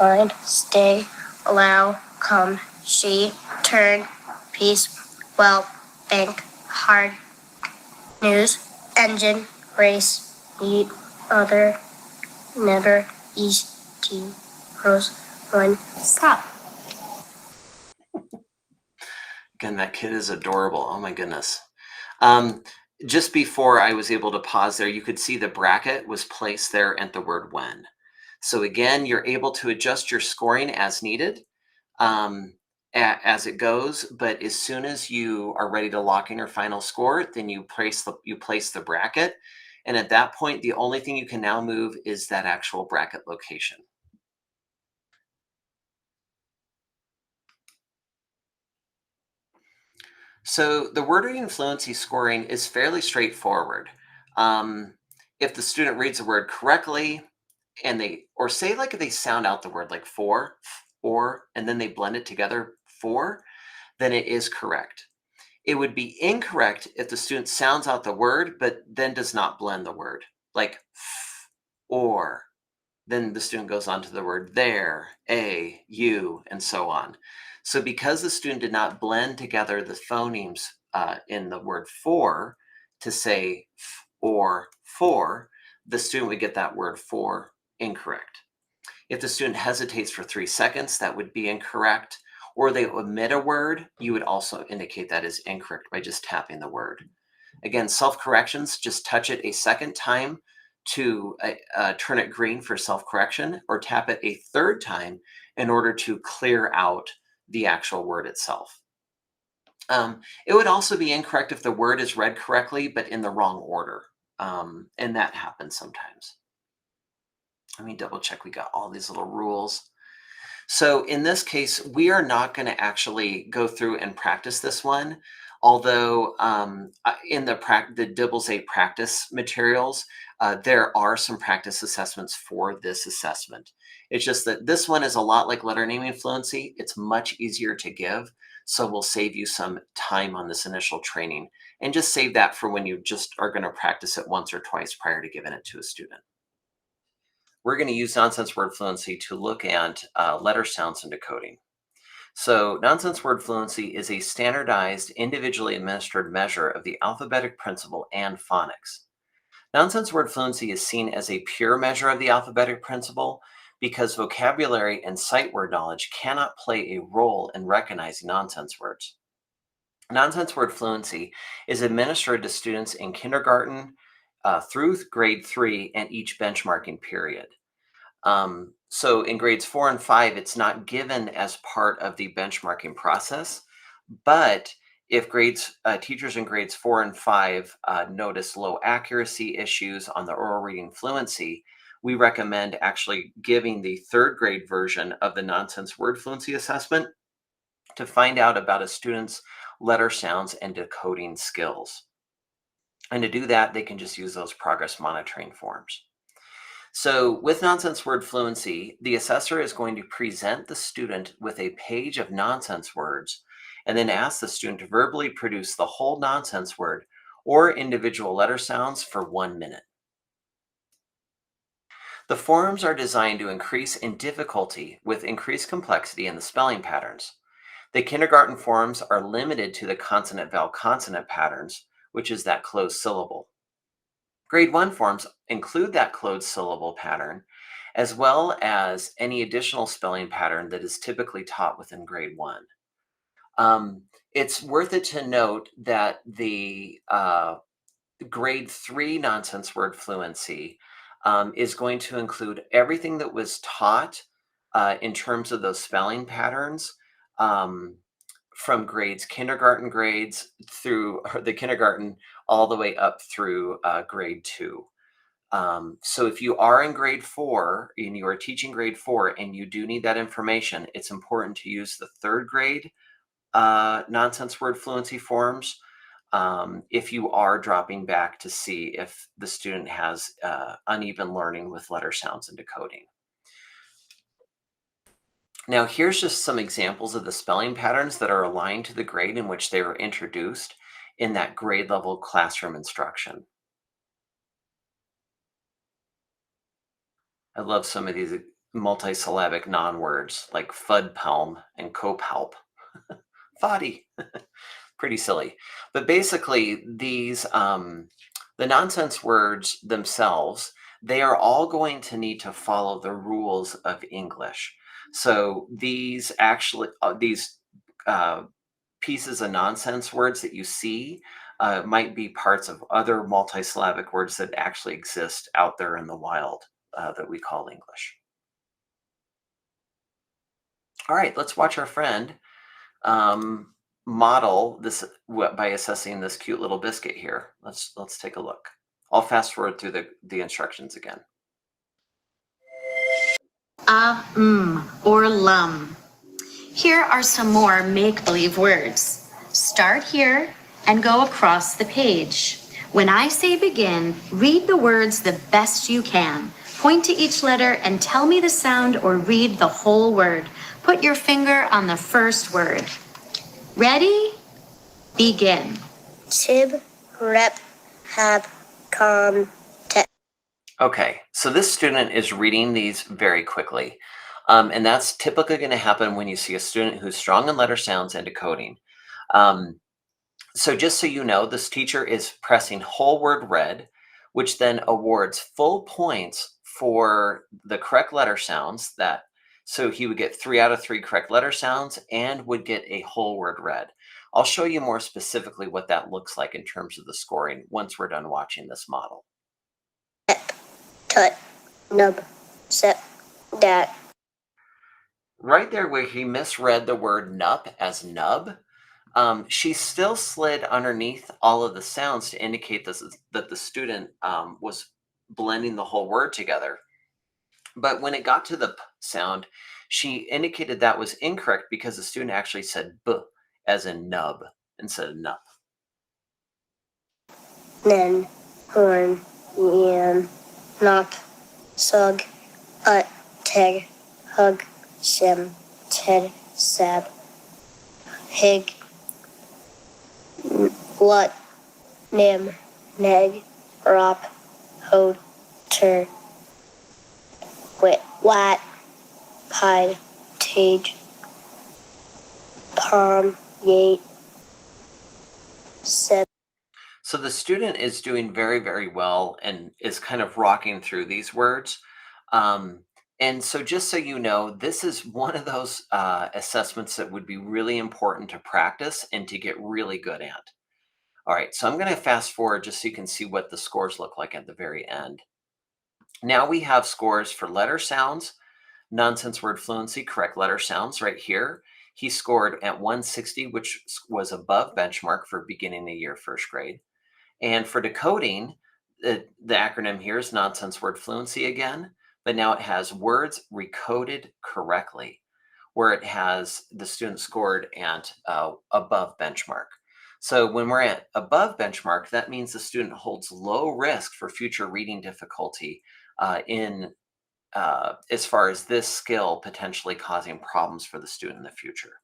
line, stay, allow, come, she, turn, peace, well, bank, hard, news, engine, race, eat, other, never, east, tea, rose, one, stop. Again, that kid is adorable. Oh my goodness. Just before I was able to pause there, you could see the bracket was placed there at the word when. So again, you're able to adjust your scoring as needed, as it goes. But as soon as you are ready to lock in your final score, then you place the bracket. And at that point, the only thing you can now move is that actual bracket location. So the word reading fluency scoring is fairly straightforward. If the student reads the word correctly, and or say like if they sound out the word like for, or, and then they blend it together for, then it is correct. It would be incorrect if the student sounds out the word, but then does not blend the word, like or. Then the student goes on to the word there, a, you, and so on. So because the student did not blend together the phonemes in the word for to say or for, the student would get that word for incorrect. If the student hesitates for 3 seconds, that would be incorrect. Or they omit a word, you would also indicate that is incorrect by just tapping the word. Again, self-corrections, just touch it a second time to turn it green for self-correction, or tap it a third time in order to clear out the actual word itself. It would also be incorrect if the word is read correctly, but in the wrong order. And that happens sometimes. Let me double check. We got all these little rules. So in this case, we are not going to actually go through and practice this one. Although in the DIBELS 8 practice materials, there are some practice assessments for this assessment. It's just that this one is a lot like letter naming fluency. It's much easier to give. So we'll save you some time on this initial training, and just save that for when you just are going to practice it once or twice prior to giving it to a student. We're going to use nonsense word fluency to look at letter sounds and decoding. So nonsense word fluency is a standardized, individually administered measure of the alphabetic principle and phonics. Nonsense word fluency is seen as a pure measure of the alphabetic principle because vocabulary and sight word knowledge cannot play a role in recognizing nonsense words. Nonsense word fluency is administered to students in kindergarten through grade 3 and each benchmarking period. So in grades 4 and 5, it's not given as part of the benchmarking process, but If teachers in grades 4 and 5 notice low accuracy issues on the oral reading fluency, we recommend actually giving the 3rd grade version of the nonsense word fluency assessment to find out about a student's letter sounds and decoding skills. And to do that, they can just use those progress monitoring forms. So with nonsense word fluency, the assessor is going to present the student with a page of nonsense words and then ask the student to verbally produce the whole nonsense word or individual letter sounds for 1 minute. The forms are designed to increase in difficulty with increased complexity in the spelling patterns. The kindergarten forms are limited to the consonant-vowel-consonant patterns, which is that closed syllable. Grade 1 forms include that closed syllable pattern, as well as any additional spelling pattern that is typically taught within grade 1. It's worth it to note that the grade 3 nonsense word fluency is going to include everything that was taught in terms of those spelling patterns from kindergarten grades through the kindergarten all the way up through grade 2. So if you are in grade 4 and you are teaching grade 4 and you do need that information, it's important to use the 3rd grade nonsense word fluency forms if you are dropping back to see if the student has uneven learning with letter sounds and decoding. Now, here's just some examples of the spelling patterns that are aligned to the grade in which they were introduced in that grade level classroom instruction. I love some of these multisyllabic non-words like fudpalm and copalp. Foddy. Pretty silly. But basically, these the nonsense words themselves, they are all going to need to follow the rules of English. So these pieces of nonsense words that you see might be parts of other multisyllabic words that actually exist out there in the wild that we call English. All right, let's watch our friend model this by assessing this cute little biscuit here. Let's take a look. I'll fast forward through the instructions again. Or lum. Here are some more make-believe words. Start here and go across the page. When I say begin, read the words the best you can. Point to each letter and tell me the sound or read the whole word. Put your finger on the first word. Ready? Begin. Tib, rep, hab, com, te. Okay, so this student is reading these very quickly. And that's typically going to happen when you see a student who's strong in letter sounds and decoding. So just so you know, this teacher is pressing whole word read, which then awards full points for the correct letter sounds. So he would get 3 out of 3 correct letter sounds and would get a whole word read. I'll show you more specifically what that looks like in terms of the scoring once we're done watching this model. Tut, nub, sep, dat. Right there where he misread the word nup as nub, she still slid underneath all of the sounds to indicate that the student was blending the whole word together. But when it got to the p sound, she indicated that was incorrect because the student actually said b as in nub instead of nup. Nen, horn, yam, knock, sug, ut, teg, hug, sim, ted, sab, hig, what, nim, neg, rop, hod, ter, wit, wat, pide, tage, palm, yate, seb. So the student is doing very, very well and is kind of rocking through these words. And so just so you know, this is one of those assessments that would be really important to practice and to get really good at. All right, so I'm going to fast forward just so you can see what the scores look like at the very end. Now we have scores for letter sounds, nonsense word fluency, correct letter sounds right here. He scored at 160, which was above benchmark for beginning the year first grade. And for decoding, the acronym here is nonsense word fluency again, but now it has words recoded correctly, where it has the student scored at above benchmark. So when we're at above benchmark, that means the student holds low risk for future reading difficulty as far as this skill potentially causing problems for the student in the future.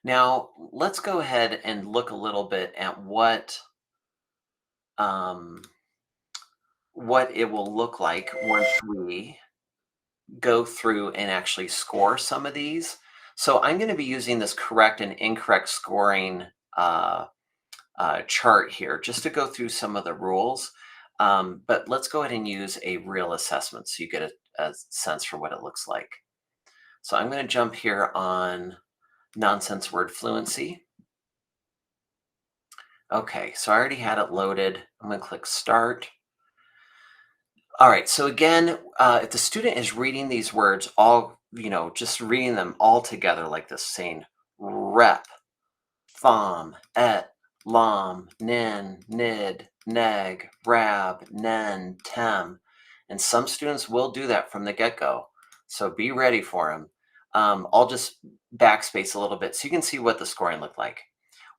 Now, let's go ahead and look a little bit at what it will look like once we go through and actually score some of these. So I'm going to be using this correct and incorrect scoring chart here just to go through some of the rules. But let's go ahead and use a real assessment so you get a sense for what it looks like. So I'm going to jump here on nonsense word fluency. Okay, so I already had it loaded. I'm going to click start. All right, so again, if the student is reading these words all, just reading them all together like this, saying rep, thom, et, lom, nin, nid, neg, rab, nen, tem. And some students will do that from the get-go. So be ready for them. I'll just backspace a little bit so you can see what the scoring looked like.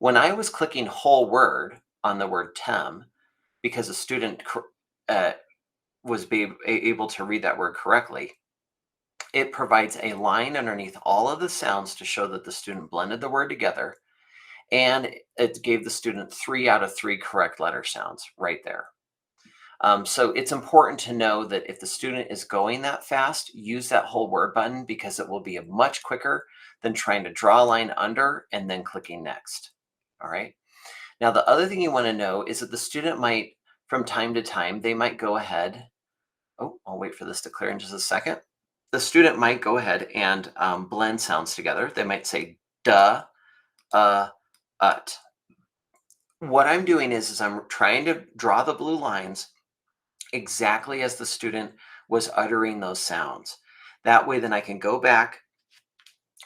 When I was clicking whole word on the word tem, because a student was able to read that word correctly, it provides a line underneath all of the sounds to show that the student blended the word together, and it gave the student 3 out of 3 correct letter sounds right there. So it's important to know that if the student is going that fast, use that whole word button because it will be much quicker than trying to draw a line under and then clicking next. All right. Now, the other thing you want to know is that the student might, from time to time, they might go ahead. Oh, I'll wait for this to clear in just a second. The student might go ahead and blend sounds together. They might say duh, ut. What I'm doing is I'm trying to draw the blue lines exactly as the student was uttering those sounds. That way, then I can go back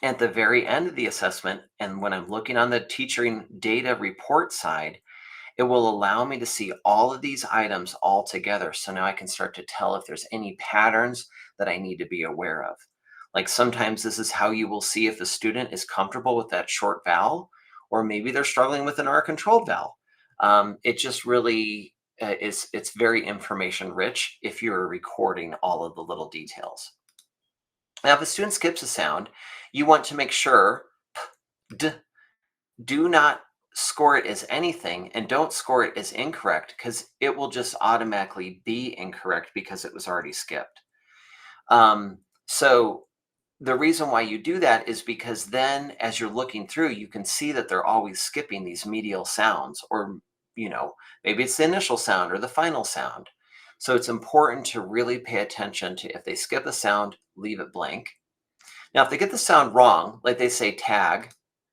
at the very end of the assessment, and when I'm looking on the teaching data report side, it will allow me to see all of these items all together. So now I can start to tell if there's any patterns that I need to be aware of. Like sometimes this is how you will see if a student is comfortable with that short vowel, or maybe they're struggling with an R-controlled vowel. It just really it's very information rich if you're recording all of the little details. Now, if a student skips a sound, you want to make sure do not score it as anything and don't score it as incorrect because it will just automatically be incorrect because it was already skipped. So the reason why you do that is because then as you're looking through, you can see that they're always skipping these medial sounds, or maybe it's the initial sound or the final sound. So it's important to really pay attention to if they skip a sound, leave it blank. Now, if they get the sound wrong, like they say tag,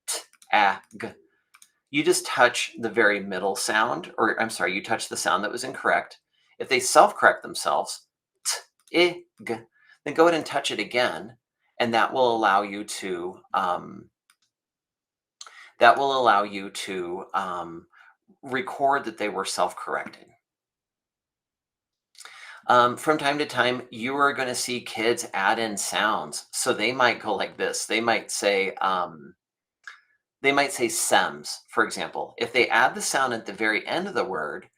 t-a-g, you just touch the very middle sound, or I'm sorry, you touch the sound that was incorrect. If they self-correct themselves, t-i-g, then go ahead and touch it again, and that will allow you to record that they were self-corrected. From time to time, you are going to see kids add in sounds. So they might go like this. They might say sems, for example. If they add the sound at the very end of the word,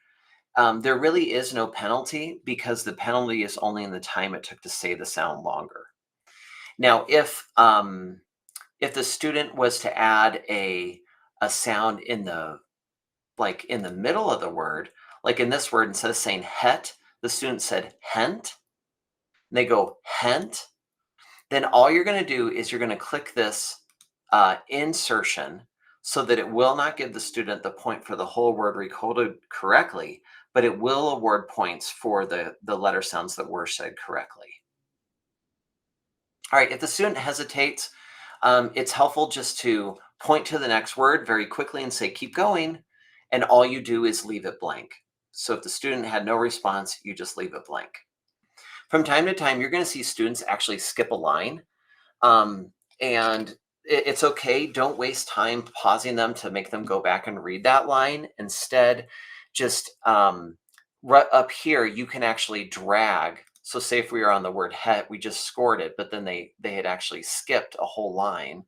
there really is no penalty because the penalty is only in the time it took to say the sound longer. Now, if the student was to add a sound in the middle of the word, like in this word, instead of saying het, the student said hent, and they go hent, then all you're going to do is you're going to click this insertion so that it will not give the student the point for the whole word recoded correctly, but it will award points for the letter sounds that were said correctly. All right, if the student hesitates, it's helpful just to point to the next word very quickly and say, keep going, and all you do is leave it blank. So if the student had no response, you just leave it blank. From time to time, you're going to see students actually skip a line. And it's okay. Don't waste time pausing them to make them go back and read that line. Instead, just right up here, you can actually drag. So say if we were on the word het, we just scored it, but then they had actually skipped a whole line.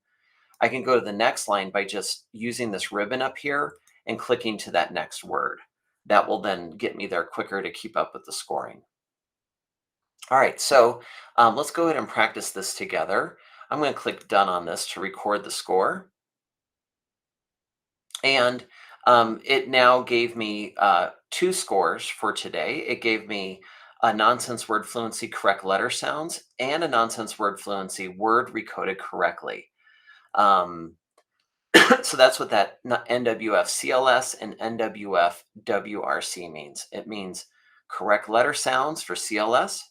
I can go to the next line by just using this ribbon up here and clicking to that next word. That will then get me there quicker to keep up with the scoring. All right, so let's go ahead and practice this together. I'm going to click done on this to record the score. And it now gave me 2 scores for today. It gave me a nonsense word fluency correct letter sounds and a nonsense word fluency word recoded correctly. So that's what that NWF CLS and NWF WRC means. It means correct letter sounds for CLS,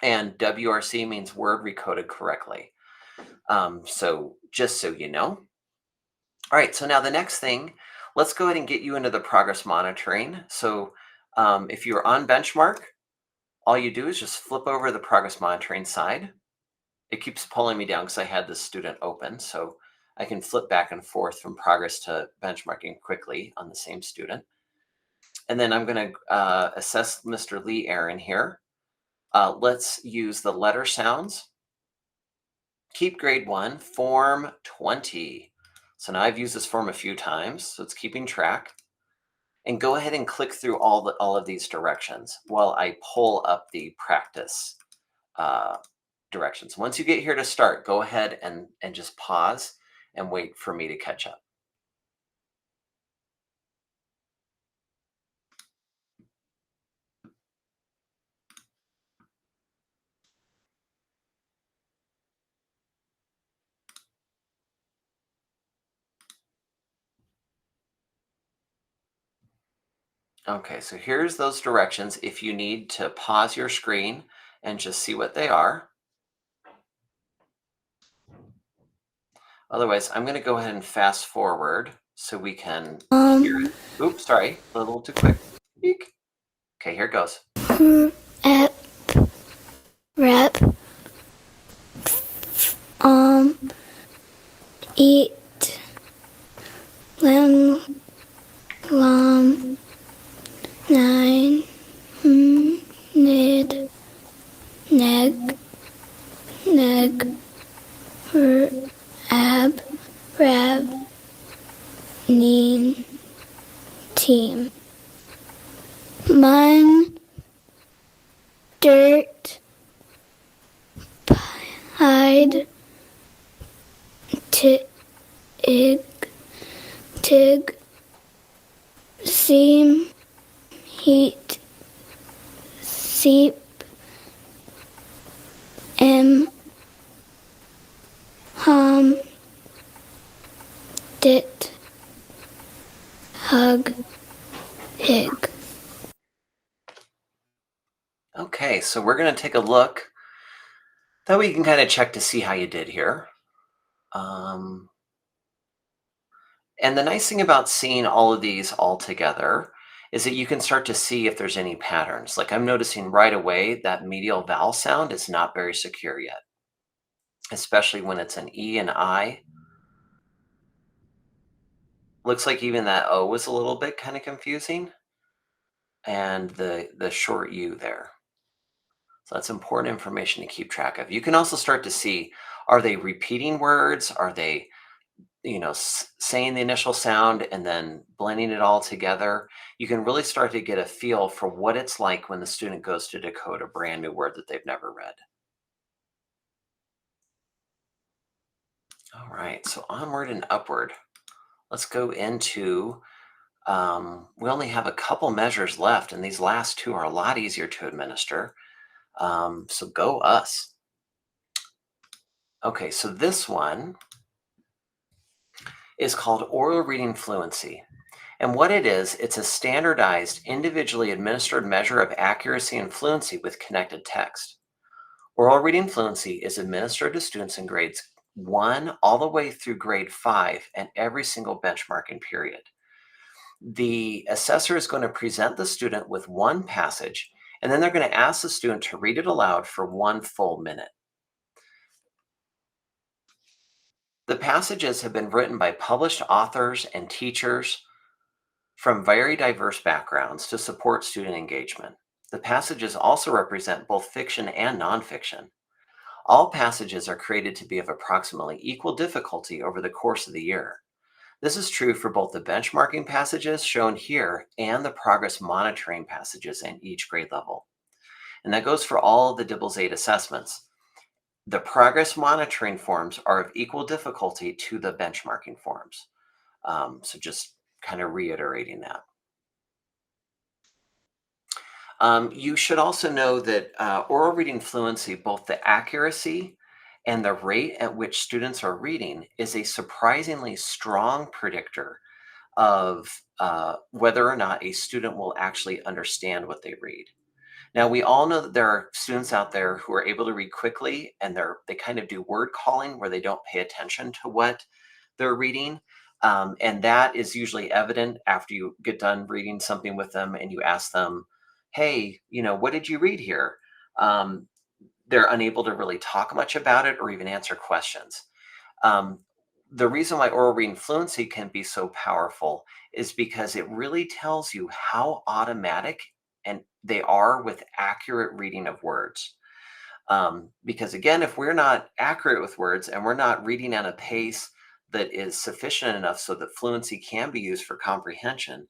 and WRC means word recoded correctly. So just so you know. All right, so now the next thing, let's go ahead and get you into the progress monitoring. So if you're on benchmark, all you do is just flip over the progress monitoring side. It keeps pulling me down because I had this student open, so I can flip back and forth from progress to benchmarking quickly on the same student. And then I'm going to assess Mr. Lee Aaron here. Let's use the letter sounds. Keep grade 1, form 20. So now I've used this form a few times, so it's keeping track. And go ahead and click through all of these directions while I pull up the practice directions. Once you get here to start, go ahead and just pause and wait for me to catch up. Okay, so here's those directions if you need to pause your screen and just see what they are. Otherwise, I'm going to go ahead and fast forward so we can hear it. Oops, sorry, a little too quick. Eek. Okay, here it goes. Ep, rep, eat, lam, nine, nid, neg, ab, rab, neen, team. Mun, dirt, hide, tig, seam, heat, seep, hum, dit, hug, hig. Okay, so we're going to take a look. That way you can kind of check to see how you did here. And the nice thing about seeing all of these all together is that you can start to see if there's any patterns. Like I'm noticing right away that medial vowel sound is not very secure yet, especially when it's an E and I. Looks like even that O was a little bit kind of confusing, and the short U there. So that's important information to keep track of. You can also start to see, are they repeating words? Are they, saying the initial sound and then blending it all together? You can really start to get a feel for what it's like when the student goes to decode a brand new word that they've never read. All right, so onward and upward. Let's go into, we only have a couple measures left, and these last 2 are a lot easier to administer. So go us. Okay, so this one is called oral reading fluency. And what it is, it's a standardized, individually administered measure of accuracy and fluency with connected text. Oral reading fluency is administered to students in grades 1 all the way through grade 5 and every single benchmarking period. The assessor is going to present the student with one passage, and then they're going to ask the student to read it aloud for 1 full minute. The passages have been written by published authors and teachers from very diverse backgrounds to support student engagement. The passages also represent both fiction and nonfiction. All passages are created to be of approximately equal difficulty over the course of the year. This is true for both the benchmarking passages shown here and the progress monitoring passages in each grade level. And that goes for all the DIBELS 8 assessments. The progress monitoring forms are of equal difficulty to the benchmarking forms. So just kind of reiterating that. You should also know that oral reading fluency, both the accuracy and the rate at which students are reading, is a surprisingly strong predictor of whether or not a student will actually understand what they read. Now, we all know that there are students out there who are able to read quickly, and they kind of do word calling where they don't pay attention to what they're reading. And that is usually evident after you get done reading something with them and you ask them, hey, what did you read here? They're unable to really talk much about it or even answer questions. The reason why oral reading fluency can be so powerful is because it really tells you how automatic and they are with accurate reading of words. Because again, if we're not accurate with words and we're not reading at a pace that is sufficient enough so that fluency can be used for comprehension,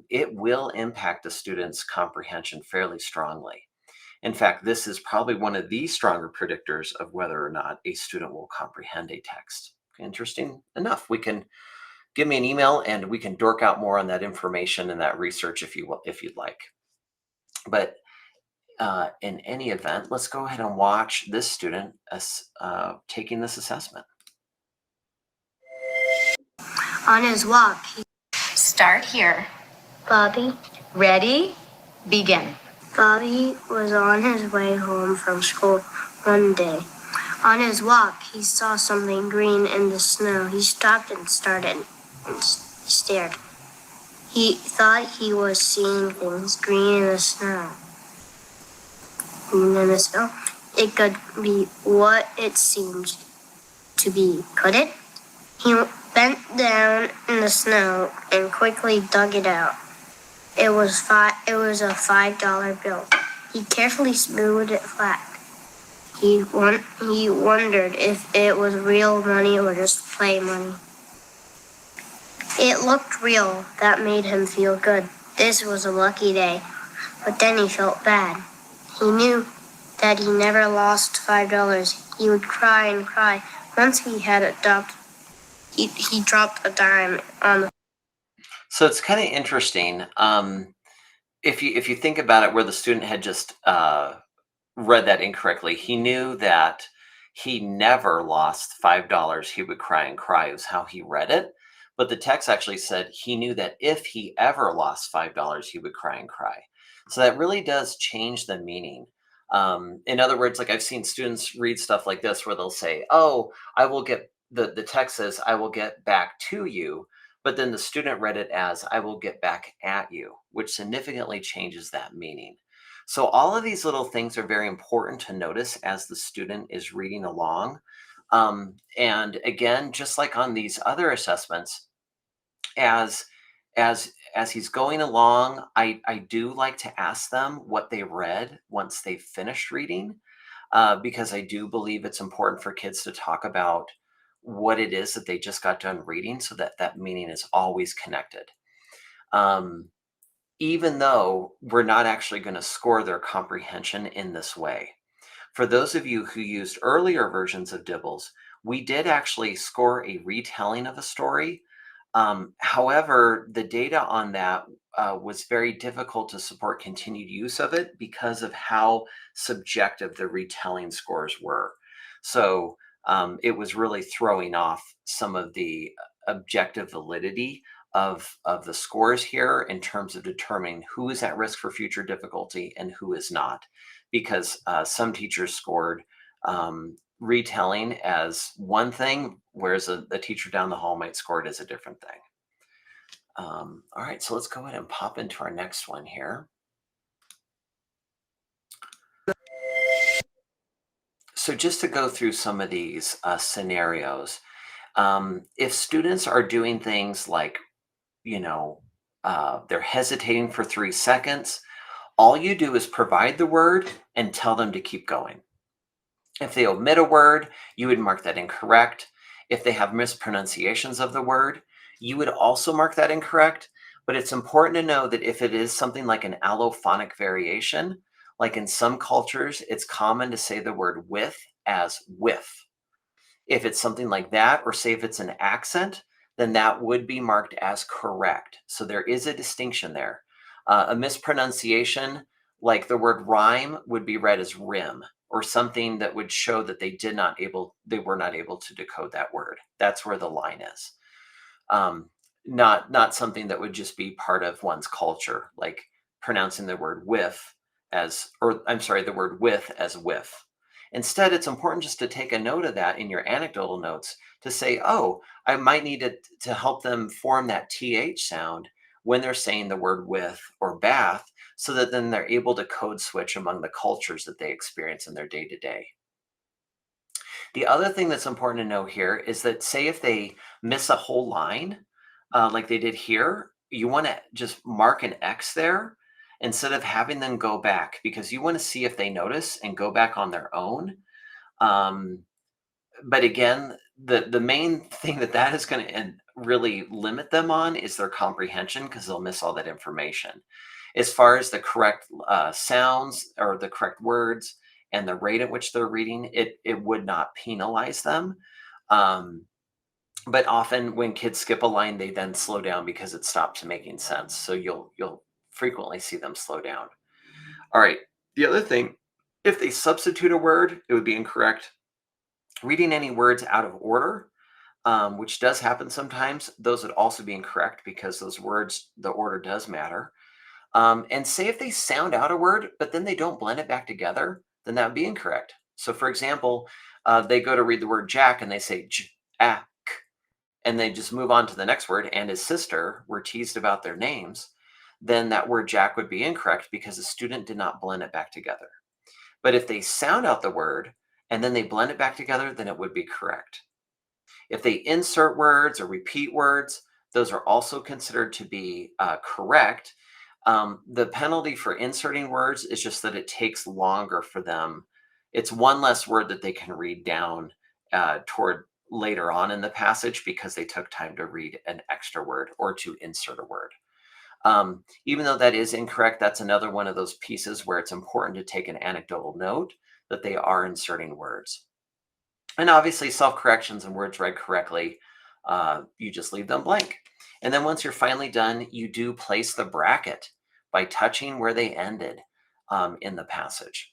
it will impact a student's comprehension fairly strongly. In fact, this is probably one of the stronger predictors of whether or not a student will comprehend a text. Interesting enough. Give me an email and we can dork out more on that information and that research if you'd like. But in any event, let's go ahead and watch this student taking this assessment. On his walk, Start here. Bobby Ready? Begin. Bobby was on his way home from school one day. On his walk, he saw something green in the snow. He stopped and stared. He thought he was seeing things green in the snow. It could be what it seemed to be, could it? He bent down in the snow and quickly dug it out. It was a $5 bill. He carefully smoothed it flat. He wondered if it was real money or just play money. It looked real. That made him feel good. This was a lucky day. But then he felt bad. He knew that he never lost $5. He would cry and cry. Once he dropped a dime on the. So it's kind of interesting. If you think about it, where the student had just read that incorrectly, he knew that he never lost $5. He would cry and cry. It was how he read it. But the text actually said he knew that if he ever lost $5, he would cry and cry. So that really does change the meaning. In other words, like I've seen students read stuff like this where they'll say, oh, I will get, the text says, I will get back to you. But then the student read it as, I will get back at you, which significantly changes that meaning. So all of these little things are very important to notice as the student is reading along. And again, just like on these other assessments, as he's going along, I do like to ask them what they read once they've finished reading, because I do believe it's important for kids to talk about what it is that they just got done reading so that that meaning is always connected. Even though we're not actually going to score their comprehension in this way. For those of you who used earlier versions of DIBELS, we did actually score a retelling of a story. However, the data on that was very difficult to support continued use of it because of how subjective the retelling scores were. So it was really throwing off some of the objective validity of the scores here in terms of determining who is at risk for future difficulty and who is not, because some teachers scored retelling as one thing, whereas a teacher down the hall might score it as a different thing. All right, so let's go ahead and pop into our next one here. So just to go through some of these scenarios, If students are doing things like, they're hesitating for 3 seconds, all you do is provide the word and tell them to keep going. If they omit a word, you would mark that incorrect. If they have mispronunciations of the word, you would also mark that incorrect. But it's important to know that if it is something like an allophonic variation, like in some cultures, it's common to say the word with as with. If it's something like that, or say if it's an accent, then that would be marked as correct. So there is a distinction there. A mispronunciation, like the word rhyme, would be read as rim, or something that would show that they were not able to decode that word. That's where the line is. Not something that would just be part of one's culture, like pronouncing the word with as, or I'm sorry, the word with as with. Instead, it's important just to take a note of that in your anecdotal notes to say, oh, I might need to help them form that TH sound when they're saying the word with or bath, so that then they're able to code switch among the cultures that they experience in their day-to-day. The other thing that's important to know here is that, say if they miss a whole line, like they did here, you want to just mark an X there instead of having them go back, because you want to see if they notice and go back on their own. But again, the main thing that is going to really limit them on is their comprehension, because they'll miss all that information. As far as the correct sounds or the correct words and the rate at which they're reading, it would not penalize them. But often when kids skip a line, they then slow down because it stops making sense. So you'll frequently see them slow down. All right. The other thing, if they substitute a word, it would be incorrect. Reading any words out of order, which does happen sometimes, those would also be incorrect, because those words, the order does matter. And say if they sound out a word, but then they don't blend it back together, then that would be incorrect. So for example, they go to read the word Jack and they say Jack, and they just move on to the next word, and his sister were teased about their names, then that word Jack would be incorrect because the student did not blend it back together. But if they sound out the word and then they blend it back together, then it would be correct. If they insert words or repeat words, those are also considered to be correct. The penalty for inserting words is just that it takes longer for them. It's one less word that they can read down toward later on in the passage, because they took time to read an extra word or to insert a word. Even though that is incorrect, that's another one of those pieces where it's important to take an anecdotal note that they are inserting words. And obviously, self-corrections and words read correctly, you just leave them blank. And then once you're finally done, you do place the bracket by touching where they ended in the passage.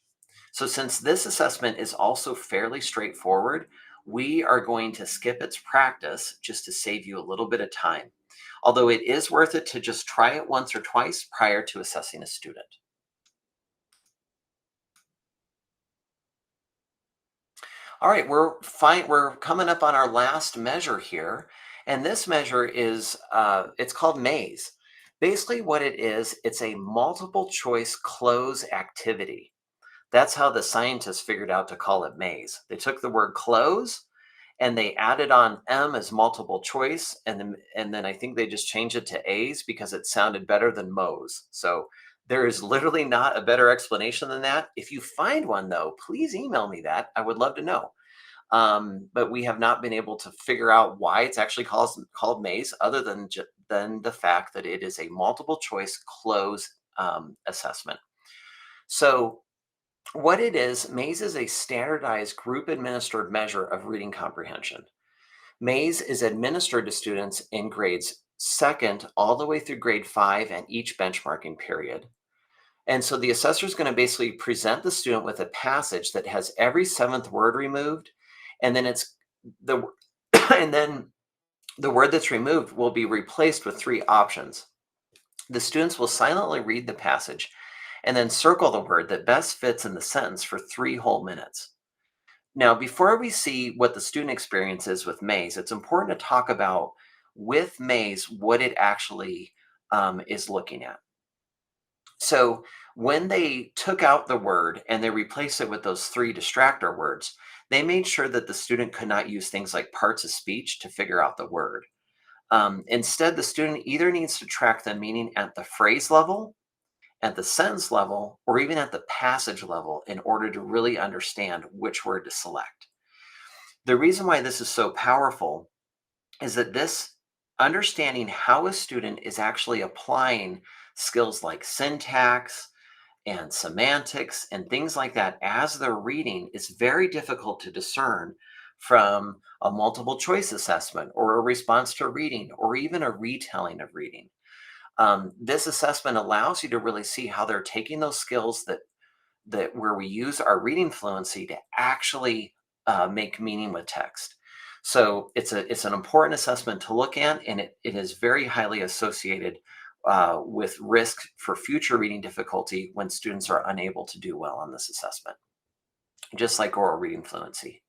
So since this assessment is also fairly straightforward, we are going to skip its practice just to save you a little bit of time. Although it is worth it to just try it once or twice prior to assessing a student. All right, we're coming up on our last measure here, and this measure is it's called maze. Basically, what it is, it's a multiple choice cloze activity. That's how the scientists figured out to call it maze. They took the word cloze and they added on M as multiple choice, and then I think they just changed it to A's because it sounded better than Mo's. So there is literally not a better explanation than that. If you find one, though, please email me that. I would love to know. But we have not been able to figure out why it's actually called maze, other than the fact that it is a multiple choice cloze assessment. So what it is, maze is a standardized group administered measure of reading comprehension. maze is administered to students in grades 2nd all the way through grade 5 and each benchmarking period. And so the assessor is going to basically present the student with a passage that has every 7th word removed, and then and then the word that's removed will be replaced with 3 options. The students will silently read the passage and then circle the word that best fits in the sentence for 3 whole minutes. Now, before we see what the student experience is with maze, it's important to talk about, with maze, what it actually is looking at. So when they took out the word and they replaced it with those 3 distractor words, They made sure that the student could not use things like parts of speech to figure out the word. Instead, the student either needs to track the meaning at the phrase level, at the sentence level, or even at the passage level in order to really understand which word to select. The reason why this is so powerful is that this understanding how a student is actually applying skills like syntax and semantics and things like that as they're reading is very difficult to discern from a multiple choice assessment or a response to reading or even a retelling of reading. This assessment allows you to really see how they're taking those skills that where we use our reading fluency to actually make meaning with text. So it's an important assessment to look at, and it is very highly associated with risk for future reading difficulty when students are unable to do well on this assessment, just like oral reading fluency.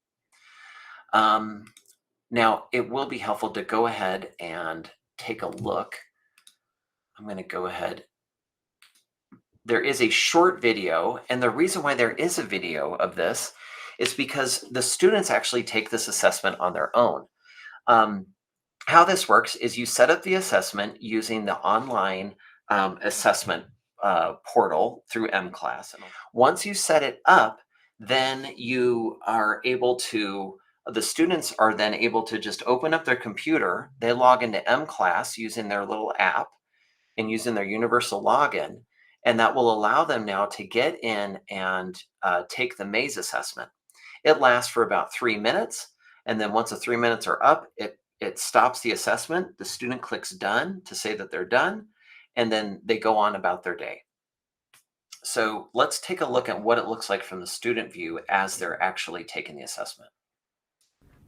Now, it will be helpful to go ahead and take a look. I'm going to go ahead. There is a short video, and the reason why there is a video of this is because the students actually take this assessment on their own. How this works is you set up the assessment using the online assessment portal through mCLASS. Once you set it up, then you are able to, the students are then able to just open up their computer. They log into mCLASS using their little app and using their universal login. And that will allow them now to get in and take the maze assessment. It lasts for about 3 minutes. And then once the 3 minutes are up, it stops the assessment. The student clicks done to say that they're done. And then they go on about their day. So let's take a look at what it looks like from the student view as they're actually taking the assessment.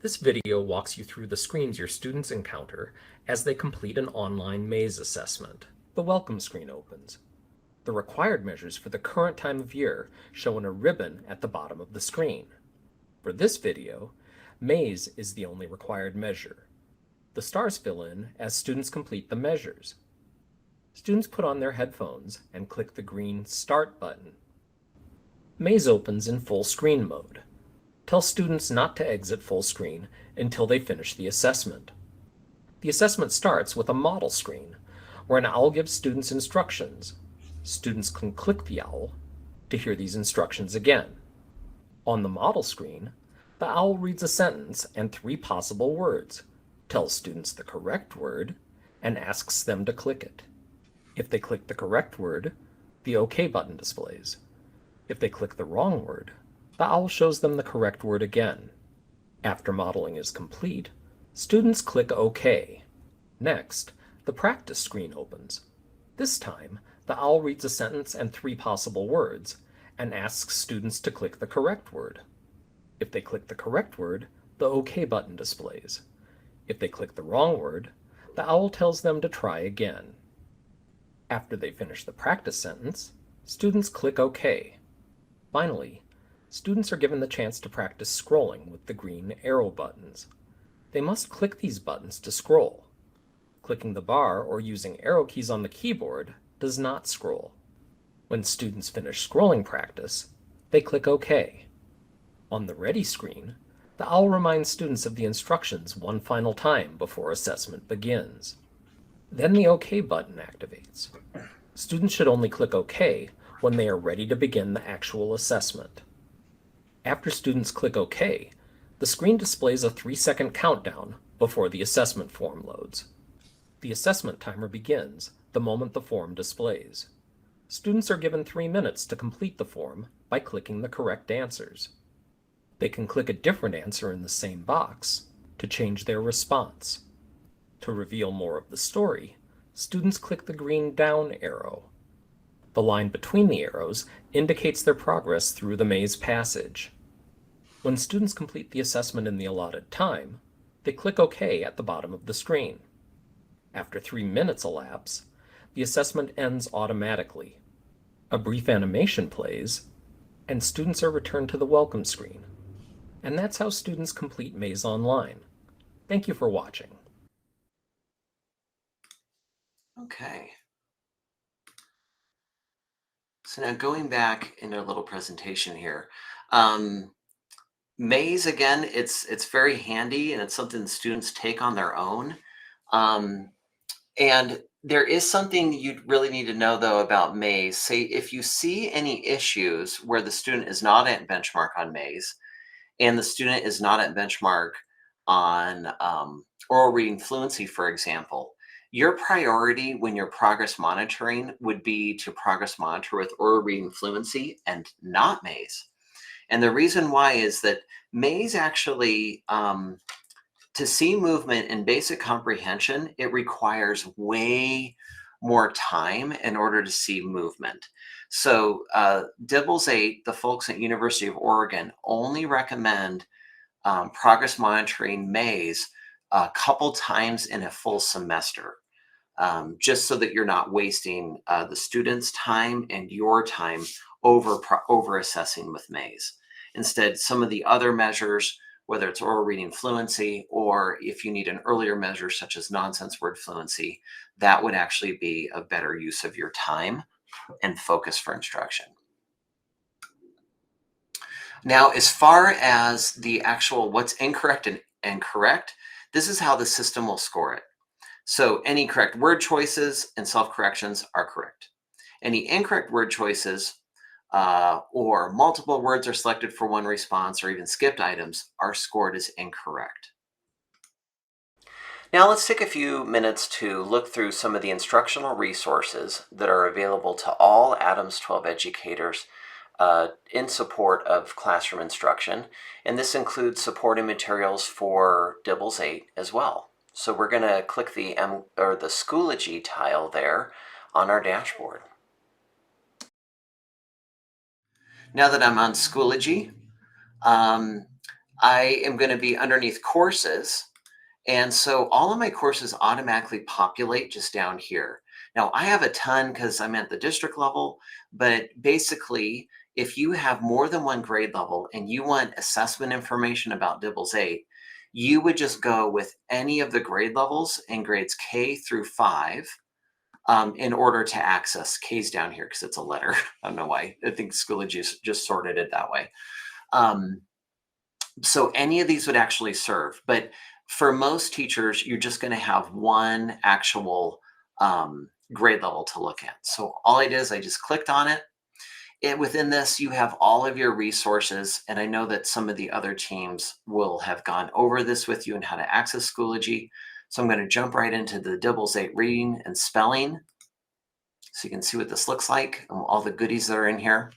This video walks you through the screens your students encounter as they complete an online maze assessment. The welcome screen opens. The required measures for the current time of year show in a ribbon at the bottom of the screen. For this video, maze is the only required measure. The stars fill in as students complete the measures. Students put on their headphones and click the green Start button. Maze opens in full screen mode. Tell students not to exit full screen until they finish the assessment. The assessment starts with a model screen, where an owl gives students instructions. Students can click the owl to hear these instructions again. On the model screen, the owl reads a sentence and 3 possible words, tells students the correct word, and asks them to click it. If they click the correct word, the OK button displays. If they click the wrong word, the owl shows them the correct word again. After modeling is complete, students click OK. Next, the practice screen opens. This time, the owl reads a sentence and 3 possible words, and asks students to click the correct word. If they click the correct word, the OK button displays. If they click the wrong word, the owl tells them to try again. After they finish the practice sentence, students click OK. Finally, students are given the chance to practice scrolling with the green arrow buttons. They must click these buttons to scroll. Clicking the bar or using arrow keys on the keyboard does not scroll. When students finish scrolling practice, they click OK. On the Ready screen, the owl reminds students of the instructions one final time before assessment begins. Then the OK button activates. Students should only click OK when they are ready to begin the actual assessment. After students click OK, the screen displays a 3-second countdown before the assessment form loads. The assessment timer begins the moment the form displays. Students are given 3 minutes to complete the form by clicking the correct answers. They can click a different answer in the same box to change their response. To reveal more of the story, students click the green down arrow. The line between the arrows indicates their progress through the maze passage. When students complete the assessment in the allotted time, they click OK at the bottom of the screen. After 3 minutes elapse, the assessment ends automatically. A brief animation plays, and students are returned to the welcome screen. And that's how students complete Maze Online. Thank you for watching. Okay. So now going back in our little presentation here, Maze, again, it's very handy and it's something students take on their own. And there is something you really need to know though about Maze. Say if you see any issues where the student is not at benchmark on Maze and the student is not at benchmark on oral reading fluency, for example, your priority when you're progress monitoring would be to progress monitor with oral reading fluency and not Maze. And the reason why is that Maze actually, to see movement in basic comprehension, it requires way more time in order to see movement. So DIBELS 8, the folks at University of Oregon only recommend progress monitoring Maze a couple times in a full semester, just so that you're not wasting the students' time and your time over assessing with Maze. Instead, some of the other measures, whether it's oral reading fluency, or if you need an earlier measure such as nonsense word fluency, that would actually be a better use of your time and focus for instruction. Now, as far as the actual what's incorrect and correct, this is how the system will score it. So any correct word choices and self-corrections are correct. Any incorrect word choices or multiple words are selected for one response or even skipped items are scored as incorrect. Now let's take a few minutes to look through some of the instructional resources that are available to all Adams 12 educators in support of classroom instruction. And this includes supporting materials for DIBELS 8 as well. So we're going to click the Schoology tile there on our dashboard. Now that I'm on Schoology, I am going to be underneath courses. And so all of my courses automatically populate just down here. Now I have a ton because I'm at the district level, but basically if you have more than one grade level and you want assessment information about DIBELS 8, you would just go with any of the grade levels in grades K through 5 in order to access. K's down here because it's a letter. I don't know why. I think Schoology just sorted it that way. So any of these would actually serve. But for most teachers, you're just going to have one actual grade level to look at. So all I did is I just clicked on it. Within this, you have all of your resources. And I know that some of the other teams will have gone over this with you and how to access Schoology. So I'm going to jump right into the DIBELS 8 reading and spelling. So you can see what this looks like and all the goodies that are in here.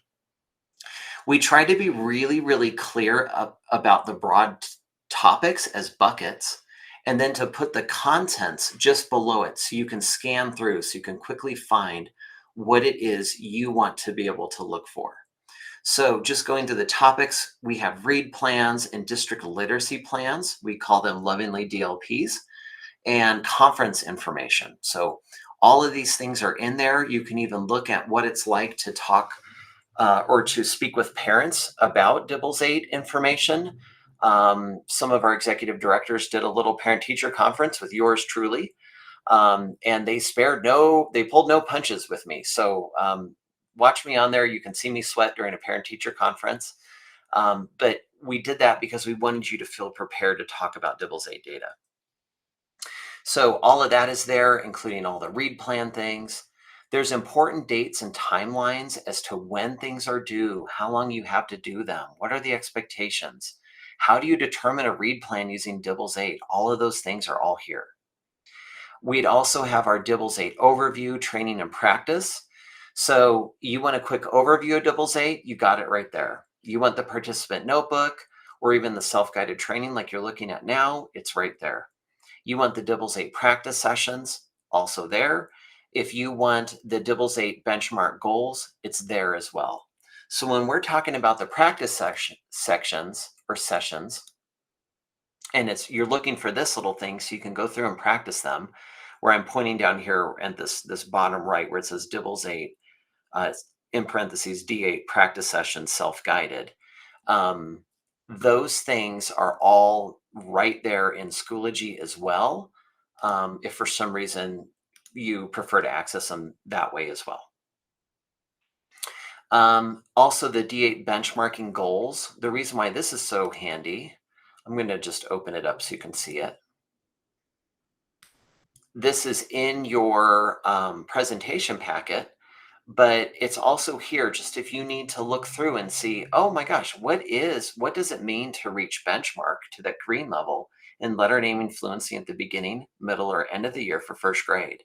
We try to be really, really clear about the broad topics as buckets, and then to put the contents just below it so you can scan through, so you can quickly find what it is you want to be able to look for. So just going to the topics, we have read plans and district literacy plans. We call them lovingly DLPs, and conference information. So all of these things are in there. You can even look at what it's like to talk or to speak with parents about DIBELS 8 information. Some of our executive directors did a little parent-teacher conference with yours truly, and they pulled no punches with me. So watch me on there. You can see me sweat during a parent-teacher conference. But we did that because we wanted you to feel prepared to talk about DIBELS 8 data. So all of that is there, including all the read plan things. There's important dates and timelines as to when things are due, how long you have to do them, what are the expectations, how do you determine a read plan using DIBELS 8? All of those things are all here. We'd also have our DIBELS 8 overview, training, and practice. So you want a quick overview of DIBELS 8, you got it right there. You want the participant notebook or even the self-guided training like you're looking at now, it's right there. You want the DIBELS 8 practice sessions, also there. If you want the DIBELS 8 benchmark goals, it's there as well. So when we're talking about the practice sections or sessions, and you're looking for this little thing so you can go through and practice them, where I'm pointing down here at this bottom right where it says DIBELS 8, in parentheses, D8 practice session self-guided. Those things are all right there in Schoology as well, if for some reason you prefer to access them that way as well. Also, the D8 benchmarking goals. The reason why this is so handy, I'm going to just open it up so you can see it. This is in your presentation packet, but it's also here just if you need to look through and see, oh my gosh, what does it mean to reach benchmark to that green level in letter naming fluency at the beginning, middle, or end of the year for first grade?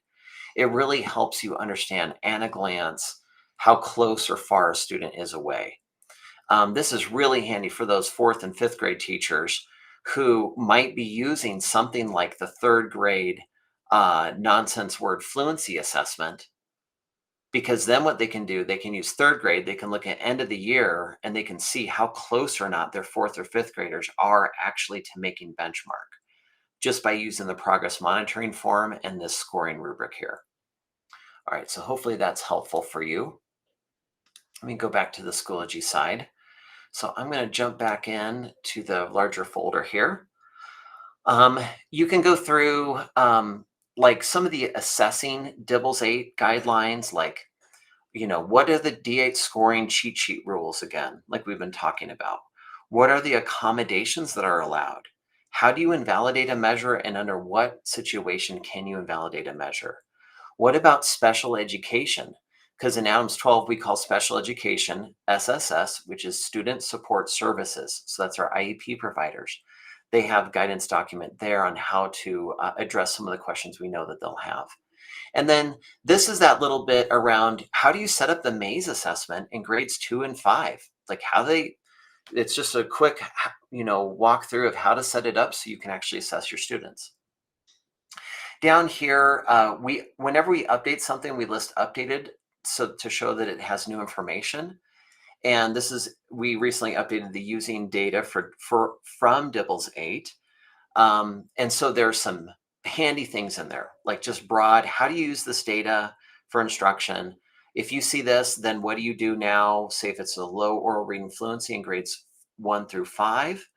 It really helps you understand at a glance how close or far a student is away. This is really handy for those 4th and 5th grade teachers who might be using something like the 3rd grade nonsense word fluency assessment, because then what they can do, they can use 3rd grade, they can look at end of the year and they can see how close or not their 4th or 5th graders are actually to making benchmark just by using the progress monitoring form and this scoring rubric here. All right, so hopefully that's helpful for you. Let me go back to the Schoology side. So I'm going to jump back in to the larger folder here. You can go through like some of the assessing DIBELS 8 guidelines, like, what are the D8 scoring cheat sheet rules again, like we've been talking about? What are the accommodations that are allowed? How do you invalidate a measure, and under what situation can you invalidate a measure? What about special education? Because in Adams 12, we call special education SSS, which is Student Support Services. So that's our IEP providers. They have guidance document there on how to address some of the questions we know that they'll have. And then this is that little bit around how do you set up the maze assessment in grades 2 and 5? Like it's just a quick, walkthrough of how to set it up so you can actually assess your students. Down here, whenever we update something, we list updated so to show that it has new information. And we recently updated the using data from DIBELS 8. And so there's some handy things in there, like just broad, how do you use this data for instruction? If you see this, then what do you do now? Say if it's a low oral reading fluency in grades 1 through 5.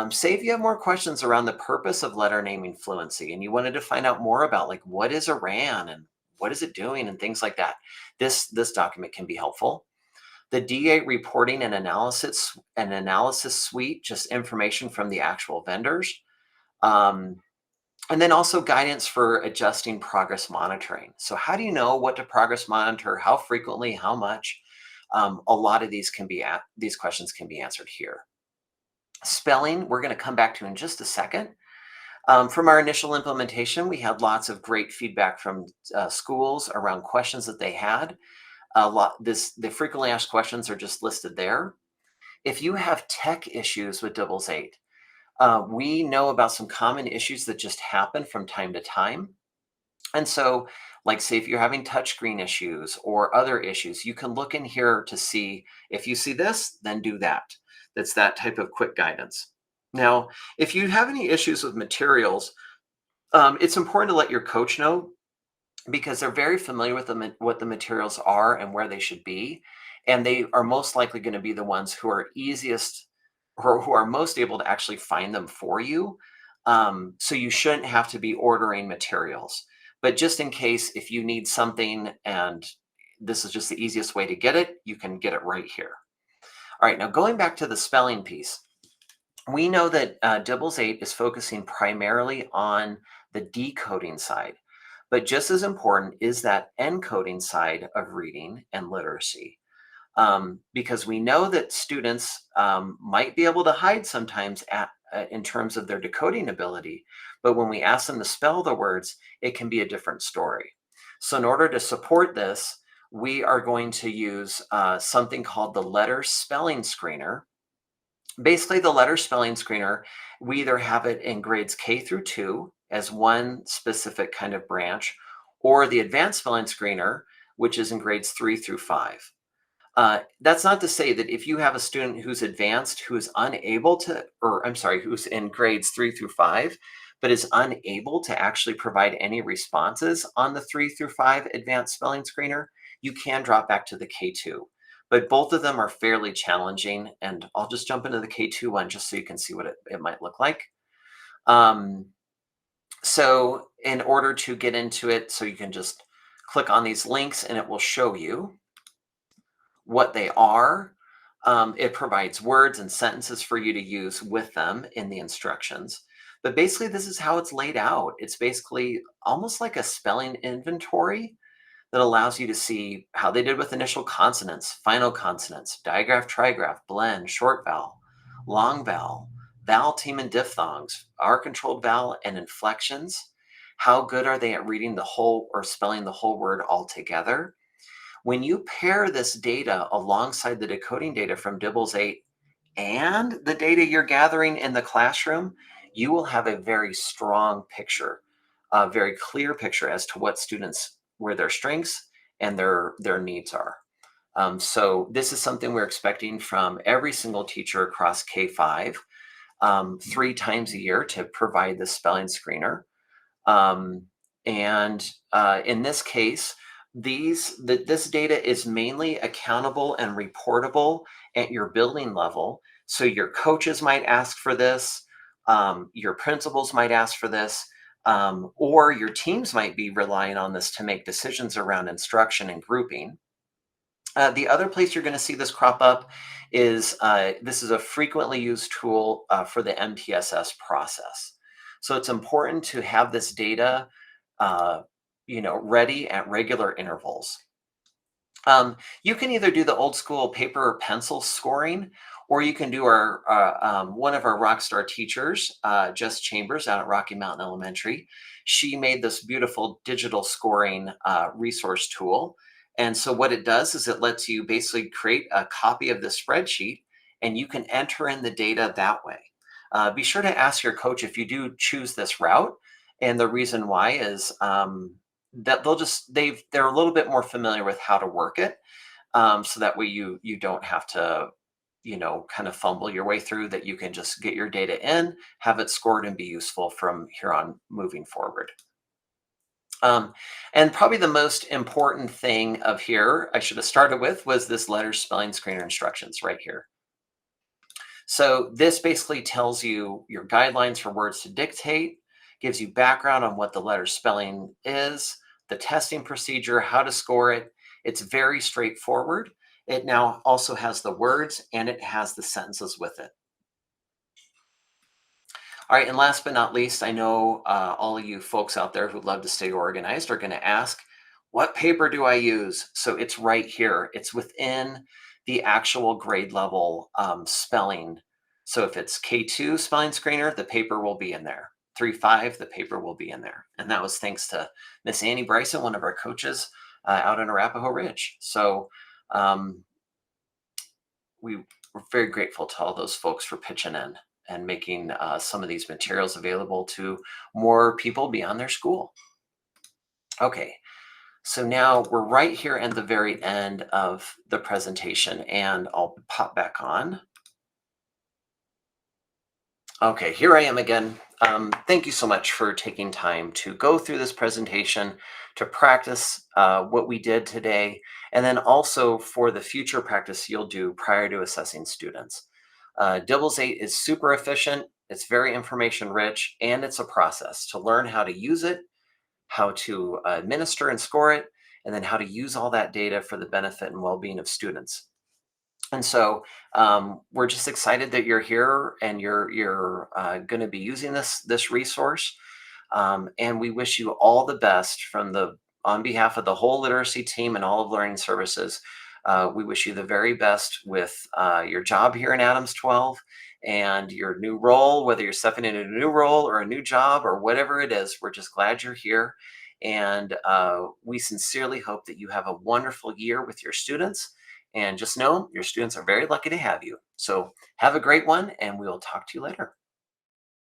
Say if you have more questions around the purpose of letter naming fluency and you wanted to find out more about like what is a RAN and what is it doing and things like that, this document can be helpful. The D8 reporting and analysis suite, just information from the actual vendors. And then also guidance for adjusting progress monitoring. So how do you know what to progress monitor, how frequently, how much? A lot of these questions can be answered here. Spelling, we're going to come back to in just a second. From our initial implementation, we had lots of great feedback from schools around questions that they had. The frequently asked questions are just listed there. If you have tech issues with DIBELS 8, we know about some common issues that just happen from time to time. And so, like say if you're having touchscreen issues or other issues, you can look in here to see if you see this, then do that. That's that type of quick guidance. Now, if you have any issues with materials, it's important to let your coach know because they're very familiar with what the materials are and where they should be. And they are most likely going to be the ones who are easiest or who are most able to actually find them for you. So you shouldn't have to be ordering materials. But just in case, if you need something and this is just the easiest way to get it, you can get it right here. All right, now going back to the spelling piece, we know that DIBELS 8 is focusing primarily on the decoding side, but just as important is that encoding side of reading and literacy. Because we know that students might be able to hide sometimes in terms of their decoding ability, but when we ask them to spell the words, it can be a different story. So in order to support this, we are going to use something called the letter spelling screener. Basically, the letter spelling screener, we either have it in grades K through 2 as one specific kind of branch, or the advanced spelling screener, which is in grades 3 through 5. That's not to say that if you have a student who's advanced, who is unable to, who's in grades 3 through 5, but is unable to actually provide any responses on the 3 through 5 advanced spelling screener, you can drop back to the K2. But both of them are fairly challenging, and I'll just jump into the K2 one just so you can see what it might look like. So in order to get into it, so you can just click on these links and it will show you. what they are. It provides words and sentences for you to use with them in the instructions. But basically, this is how it's laid out. It's basically almost like a spelling inventory that allows you to see how they did with initial consonants, final consonants, digraph, trigraph, blend, short vowel, long vowel, vowel team and diphthongs, R-controlled vowel, and inflections. How good are they at reading the whole or spelling the whole word all together? When you pair this data alongside the decoding data from DIBELS 8 and the data you're gathering in the classroom, you will have a very strong picture, a very clear picture as to what students, where their strengths and their needs are. So this is something we're expecting from every single teacher across K-5 3 times a year to provide the spelling screener. In this case, this data is mainly accountable and reportable at your building level. So your coaches might ask for this, your principals might ask for this, or your teams might be relying on this to make decisions around instruction and grouping. The other place you're going to see this crop up is this is a frequently used tool for the MTSS process. So it's important to have this data ready at regular intervals. You can either do the old school paper or pencil scoring, or you can do our one of our rock star teachers, Jess Chambers out at Rocky Mountain Elementary. She made this beautiful digital scoring resource tool. And so what it does is it lets you basically create a copy of the spreadsheet and you can enter in the data that way. Be sure to ask your coach if you do choose this route. And the reason why is that they're a little bit more familiar with how to work it. So that way you don't have to, kind of fumble your way through, that you can just get your data in, have it scored, and be useful from here on moving forward. And probably the most important thing of here I should have started with was this letter spelling screener instructions right here. So this basically tells you your guidelines for words to dictate, gives you background on what the letter spelling is, the testing procedure, how to score it. It's very straightforward. It now also has the words and it has the sentences with it. All right, and last but not least, I know all of you folks out there who love to stay organized are going to ask, what paper do I use? So it's right here. It's within the actual grade level spelling. So if it's K2 spelling screener, the paper will be in there. 3.5, the paper will be in there. And that was thanks to Miss Annie Bryson, one of our coaches out in Arapahoe Ridge. So we're very grateful to all those folks for pitching in and making some of these materials available to more people beyond their school. Okay, so now we're right here at the very end of the presentation, and I'll pop back on. Okay, here I am again. Thank you so much for taking time to go through this presentation, to practice what we did today, and then also for the future practice you'll do prior to assessing students. DIBELS 8 is super efficient, it's very information rich, and it's a process to learn how to use it, how to administer and score it, and then how to use all that data for the benefit and well-being of students. And so we're just excited that you're here and you're going to be using this resource. And we wish you all the best on behalf of the whole literacy team and all of Learning Services. We wish you the very best with your job here in Adams 12 and your new role, whether you're stepping into a new role or a new job or whatever it is. We're just glad you're here. And we sincerely hope that you have a wonderful year with your students. And just know your students are very lucky to have you. So have a great one, and we will talk to you later.